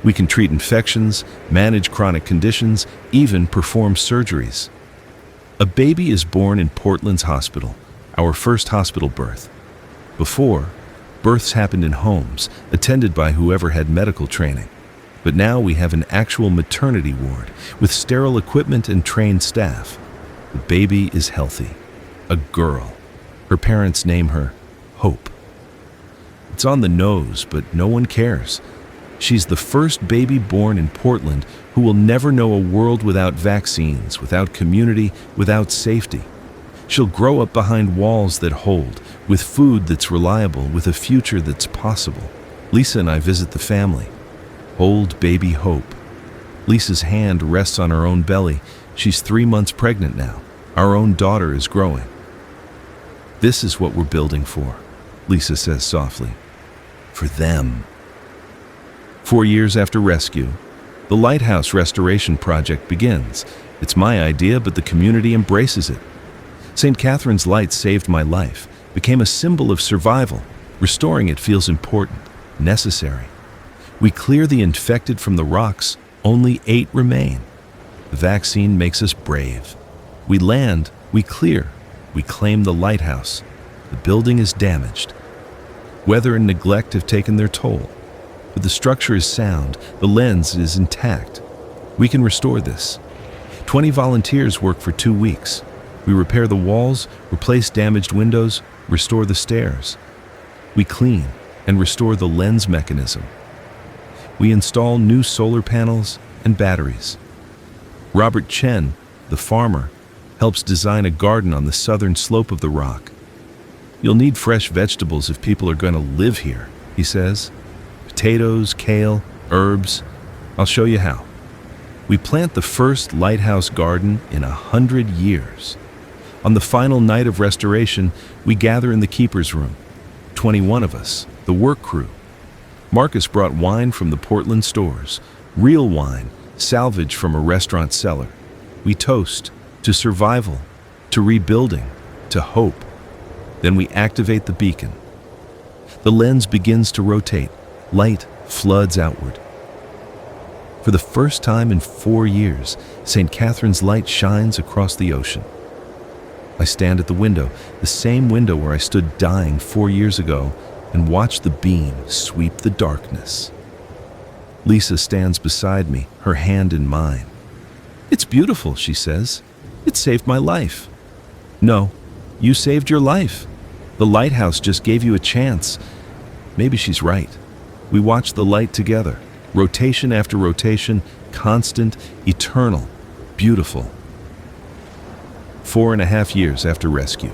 We can treat infections, manage chronic conditions, even perform surgeries. A baby is born in Portland's hospital, our first hospital birth. Before, births happened in homes, attended by whoever had medical training. But now we have an actual maternity ward with sterile equipment and trained staff. The baby is healthy. A girl. Her parents name her Hope. It's on the nose, but no one cares. She's the first baby born in Portland who will never know a world without vaccines, without community, without safety. She'll grow up behind walls that hold, with food that's reliable, with a future that's possible. Lisa and I visit the family. Hold baby Hope. Lisa's hand rests on her own belly. She's 3 months pregnant now. Our own daughter is growing. This is what we're building for, Lisa says softly. For them. 4 years after rescue, the Lighthouse restoration project begins. It's my idea, but the community embraces it. St. Catherine's light saved my life, became a symbol of survival. Restoring it feels important, necessary. We clear the infected from the rocks, only 8 remain. The vaccine makes us brave. We land, we clear, we claim the lighthouse. The building is damaged. Weather and neglect have taken their toll. But the structure is sound, the lens is intact. We can restore this. 20 volunteers work for 2 weeks. We repair the walls, replace damaged windows, restore the stairs. We clean and restore the lens mechanism. We install new solar panels and batteries. Robert Chen, the farmer, helps design a garden on the southern slope of the rock. You'll need fresh vegetables if people are going to live here, he says. Potatoes, kale, herbs. I'll show you how. We plant the first lighthouse garden in 100 years. On the final night of restoration, we gather in the keeper's room. 21 of us, the work crew. Marcus brought wine from the Portland stores, real wine, salvage from a restaurant cellar. We toast to survival, to rebuilding, to hope. Then we activate the beacon. The lens begins to rotate. Light floods outward. For the first time in 4 years, St. Catherine's light shines across the ocean. I stand at the window, the same window where I stood dying 4 years ago, and watch the beam sweep the darkness. Lisa stands beside me, her hand in mine. "It's beautiful," she says. "It saved my life." "No, you saved your life. The lighthouse just gave you a chance." Maybe she's right. We watch the light together, rotation after rotation, constant, eternal, beautiful. 4.5 years after rescue.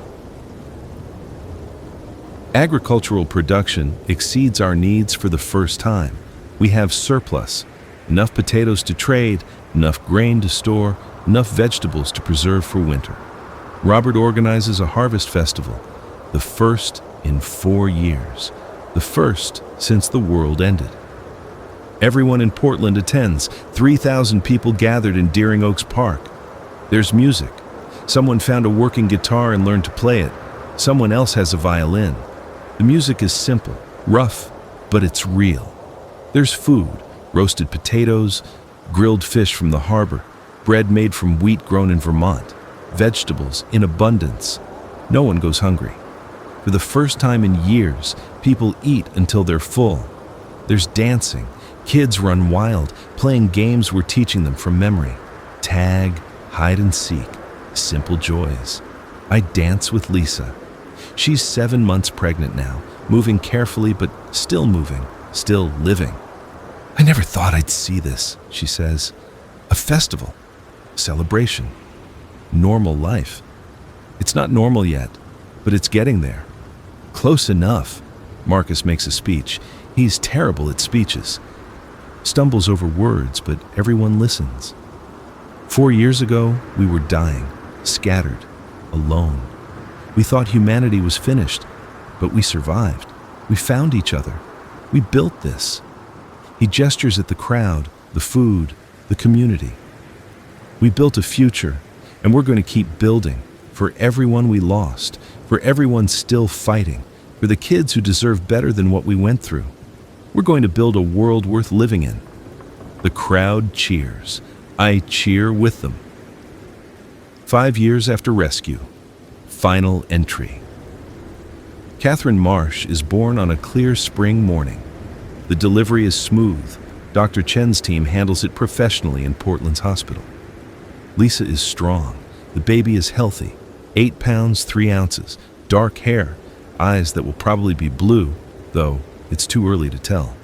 Agricultural production exceeds our needs for the first time. We have surplus, enough potatoes to trade, enough grain to store, enough vegetables to preserve for winter. Robert organizes a harvest festival, the first in 4 years, the first since the world ended. Everyone in Portland attends. 3,000 people gathered in Deering Oaks Park. There's music. Someone found a working guitar and learned to play it. Someone else has a violin. The music is simple, rough, but it's real. There's food, roasted potatoes, grilled fish from the harbor, bread made from wheat grown in Vermont, vegetables in abundance. No one goes hungry. For the first time in years, people eat until they're full. There's dancing. Kids run wild, playing games we're teaching them from memory. Tag, hide and seek, simple joys. I dance with Lisa. She's 7 months pregnant now, moving carefully but still moving, still living. "I never thought I'd see this," she says. "A festival, celebration, normal life. It's not normal yet, but it's getting there. Close enough." Marcus makes a speech. He's terrible at speeches. Stumbles over words, but everyone listens. 4 years ago, we were dying, scattered, alone. We thought humanity was finished, but we survived. We found each other. We built this. He gestures at the crowd, the food, the community. We built a future, and we're going to keep building for everyone we lost, for for everyone still fighting, for the kids who deserve better than what we went through. We're going to build a world worth living in. The crowd cheers. I cheer with them. 5 years after rescue. Final entry. Catherine Marsh is born on a clear spring morning. The delivery is smooth. Dr. Chen's team handles it professionally in Portland's hospital. Lisa is strong. The baby is healthy. 8 pounds, 3 ounces. Dark hair. Eyes that will probably be blue, though it's too early to tell.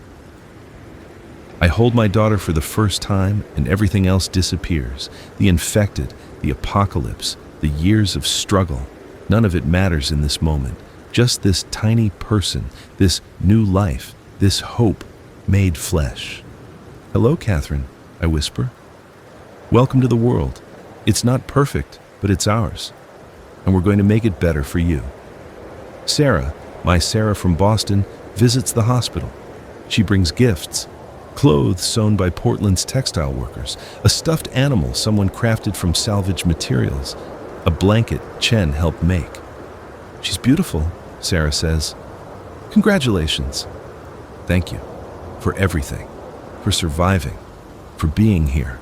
I hold my daughter for the first time, and everything else disappears. The infected, the apocalypse, the years of struggle. None of it matters in this moment. Just this tiny person, this new life, this hope made flesh. "Hello, Catherine," I whisper. "Welcome to the world. It's not perfect, but it's ours. And we're going to make it better for you." Sarah, my Sarah from Boston, visits the hospital. She brings gifts. Clothes sewn by Portland's textile workers, a stuffed animal someone crafted from salvaged materials, a blanket Chen helped make. "She's beautiful," Sarah says. "Congratulations." "Thank you for everything, for surviving, for being here.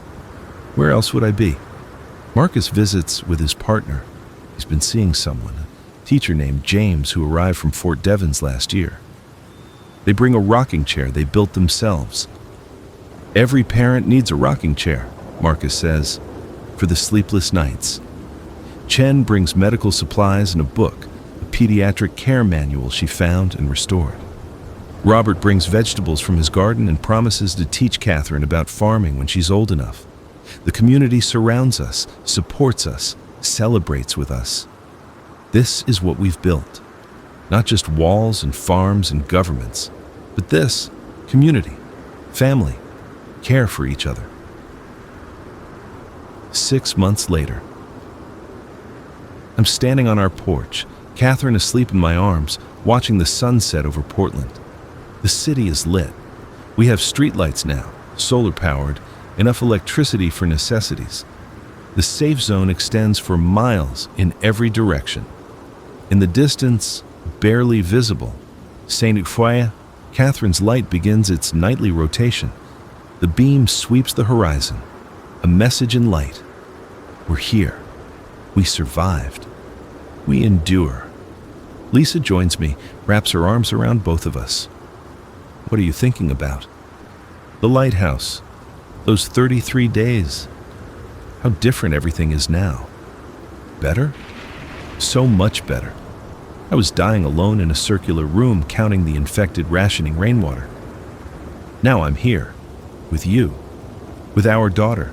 Where else would I be?" Marcus visits with his partner. He's been seeing someone, a teacher named James who arrived from Fort Devens last year. They bring a rocking chair they built themselves. "Every parent needs a rocking chair," Marcus says, "for the sleepless nights." Chen brings medical supplies and a book, a pediatric care manual she found and restored. Robert brings vegetables from his garden and promises to teach Catherine about farming when she's old enough. The community surrounds us, supports us, celebrates with us. This is what we've built. Not just walls and farms and governments, but this, community, family, care for each other. 6 months later. I'm standing on our porch, Catherine asleep in my arms, watching the sunset over Portland. The city is lit. We have streetlights now, solar-powered, enough electricity for necessities. The safe zone extends for miles in every direction. In the distance, barely visible, Saint-Foy, Catherine's light begins its nightly rotation. The beam sweeps the horizon. A message in light. We're here. We survived. We endure. Lisa joins me, wraps her arms around both of us. What are you thinking about? The lighthouse. Those 33 days. How different everything is now. Better? So much better. I was dying alone in a circular room counting the infected rationing rainwater. Now I'm here, with you, with our daughter,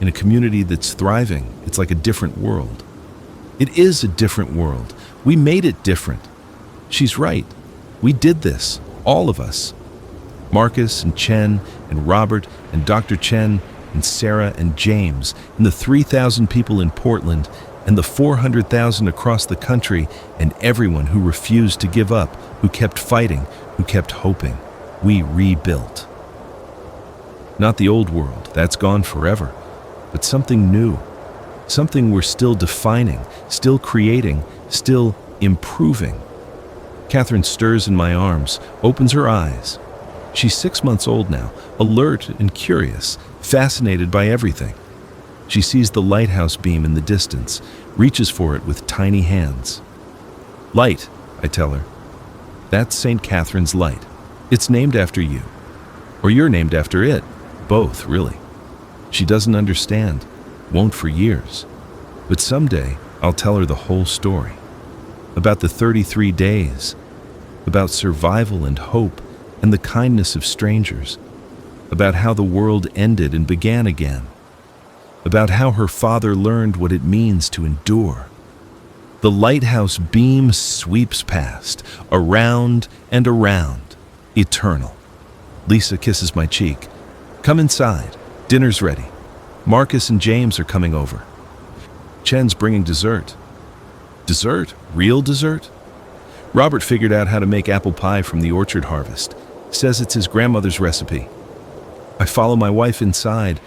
in a community that's thriving. It's like a different world. It is a different world. We made it different. She's right. We did this, all of us. Marcus and Chen and Robert and Dr. Chen and Sarah and James and the 3,000 people in Portland and the 400,000 across the country and everyone who refused to give up, who kept fighting, who kept hoping. We rebuilt. Not the old world, that's gone forever, but something new. Something we're still defining, still creating, still improving. Catherine stirs in my arms, opens her eyes. She's 6 months old now, alert and curious, fascinated by everything. She sees the lighthouse beam in the distance, reaches for it with tiny hands. "Light," I tell her. "That's St. Catherine's Light. It's named after you. Or you're named after it. Both, really." She doesn't understand, won't for years. But someday, I'll tell her the whole story. About the 33 days. About survival and hope and the kindness of strangers. About how the world ended and began again. About how her father learned what it means to endure. The lighthouse beam sweeps past, around and around, eternal. Lisa kisses my cheek. "Come inside. Dinner's ready. Marcus and James are coming over. Chen's bringing dessert." "Dessert? Real dessert?" Robert figured out how to make apple pie from the orchard harvest. Says it's his grandmother's recipe. I follow my wife inside,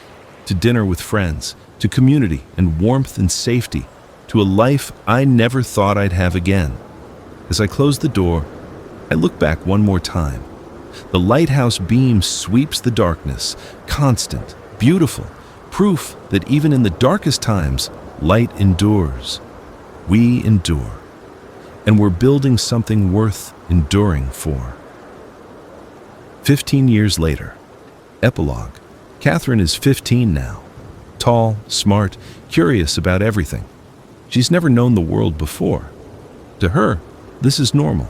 to dinner with friends, to community and warmth and safety. to a life I never thought I'd have again. As I close the door, I look back one more time. The lighthouse beam sweeps the darkness, constant, beautiful, proof that even in the darkest times, light endures. We endure. And we're building something worth enduring for. 15 years later. Epilogue. Catherine is 15 now. Tall, smart, curious about everything. She's never known the world before. To her, this is normal.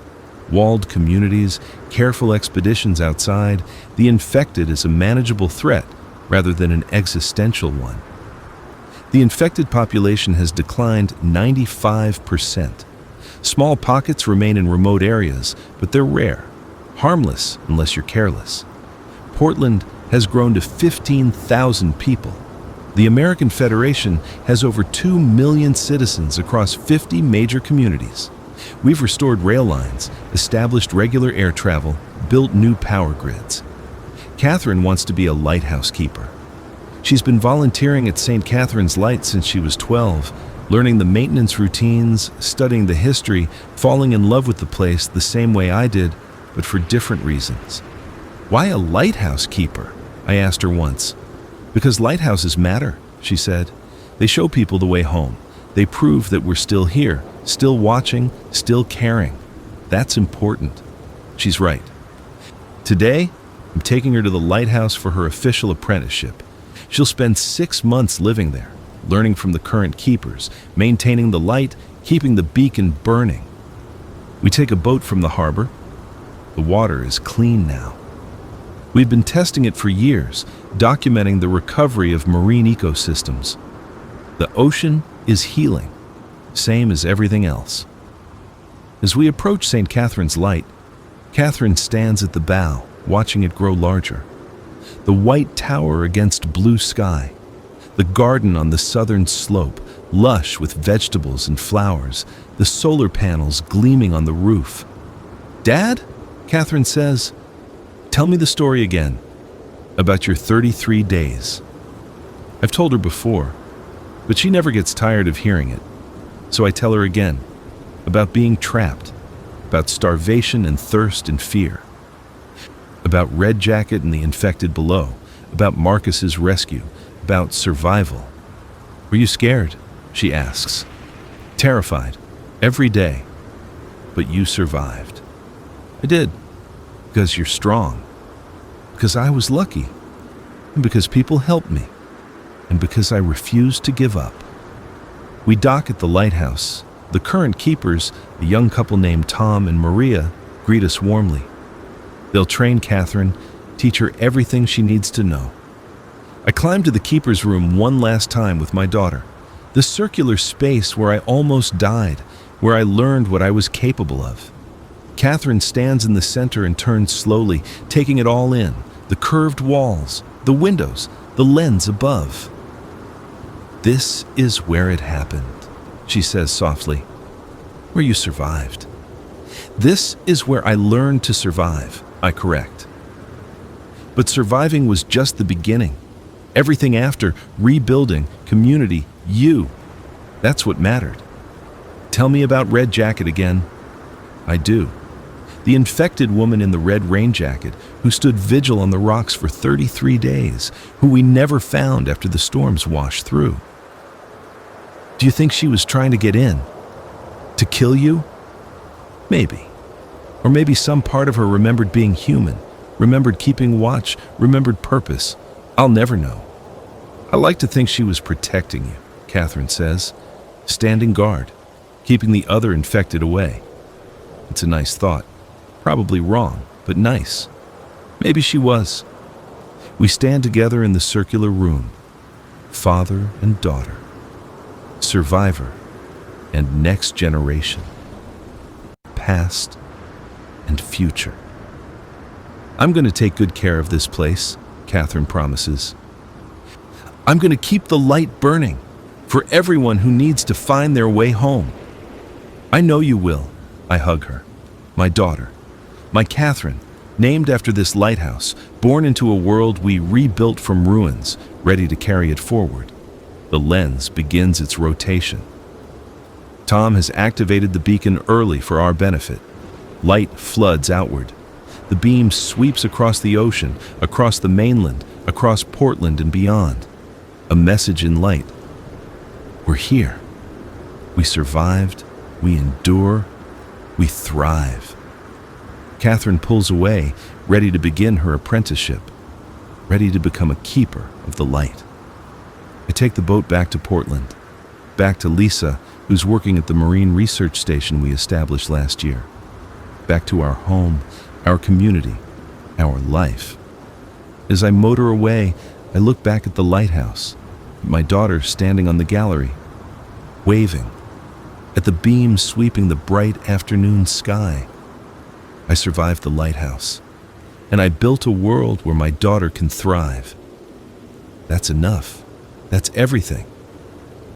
Walled communities, careful expeditions outside, the infected is a manageable threat rather than an existential one. The infected population has declined 95%. Small pockets remain in remote areas, but they're rare, harmless unless you're careless. Portland has grown to 15,000 people. The American Federation has over 2 million citizens across 50 major communities. We've restored rail lines, established regular air travel, built new power grids. Catherine wants to be a lighthouse keeper. She's been volunteering at St. Catherine's Light since she was 12, learning the maintenance routines, studying the history, falling in love with the place the same way I did, but for different reasons. Why a lighthouse keeper? I asked her once. Because lighthouses matter, she said. They show people the way home. They prove that we're still here, still watching, still caring. That's important. She's right. Today, I'm taking her to the lighthouse for her official apprenticeship. She'll spend 6 months living there, learning from the current keepers, maintaining the light, keeping the beacon burning. We take a boat from the harbor. The water is clean now. We've been testing it for years, documenting the recovery of marine ecosystems. The ocean is healing, same as everything else. As we approach St. Catherine's Light, Catherine stands at the bow, watching it grow larger. The white tower against blue sky, the garden on the southern slope, lush with vegetables and flowers, the solar panels gleaming on the roof. "Dad," Catherine says, "tell me the story again, about your 33 days." I've told her before, but she never gets tired of hearing it. So I tell her again, about being trapped, about starvation and thirst and fear, about Red Jacket and the infected below, about Marcus's rescue, about survival. "Were you scared?" she asks. "Terrified, every day. But you survived." "I did, because you're strong, because I was lucky, and because people helped me, and because I refused to give up." We dock at the lighthouse. The current keepers, a young couple named Tom and Maria, greet us warmly. They'll train Catherine, teach her everything she needs to know. I climb to the keeper's room one last time with my daughter, the circular space where I almost died, where I learned what I was capable of. Catherine stands in the center and turns slowly, taking it all in, the curved walls, the windows, the lens above. "This is where it happened," she says softly, "where you survived." "This is where I learned to survive," I correct. But surviving was just the beginning. Everything after, rebuilding, community, you, that's what mattered. "Tell me about Red Jacket again." I do. The infected woman in the red rain jacket who stood vigil on the rocks for 33 days, who we never found after the storms washed through. "Do you think she was trying to get in? To kill you?" Maybe. Or maybe some part of her remembered being human, remembered keeping watch, remembered purpose. I'll never know. "I like to think she was protecting you," Catherine says, "standing guard, keeping the other infected away." It's a nice thought. Probably wrong, but nice. Maybe she was. We stand together in the circular room, father and daughter, survivor and next generation, past and future. "I'm going to take good care of this place," Catherine promises. "I'm going to keep the light burning for everyone who needs to find their way home." "I know you will," I hug her. My daughter, my Catherine, named after this lighthouse, born into a world we rebuilt from ruins, ready to carry it forward. The lens begins its rotation. Tom has activated the beacon early for our benefit. Light floods outward. The beam sweeps across the ocean, across the mainland, across Portland and beyond. A message in light. We're here. We survived. We endure. We thrive. Catherine pulls away, ready to begin her apprenticeship, ready to become a keeper of the light. I take the boat back to Portland, back to Lisa, who's working at the Marine Research Station we established last year, back to our home, our community, our life. As I motor away, I look back at the lighthouse, at my daughter standing on the gallery, waving, at the beam sweeping the bright afternoon sky. I survived the lighthouse, and I built a world where my daughter can thrive. That's enough. That's everything.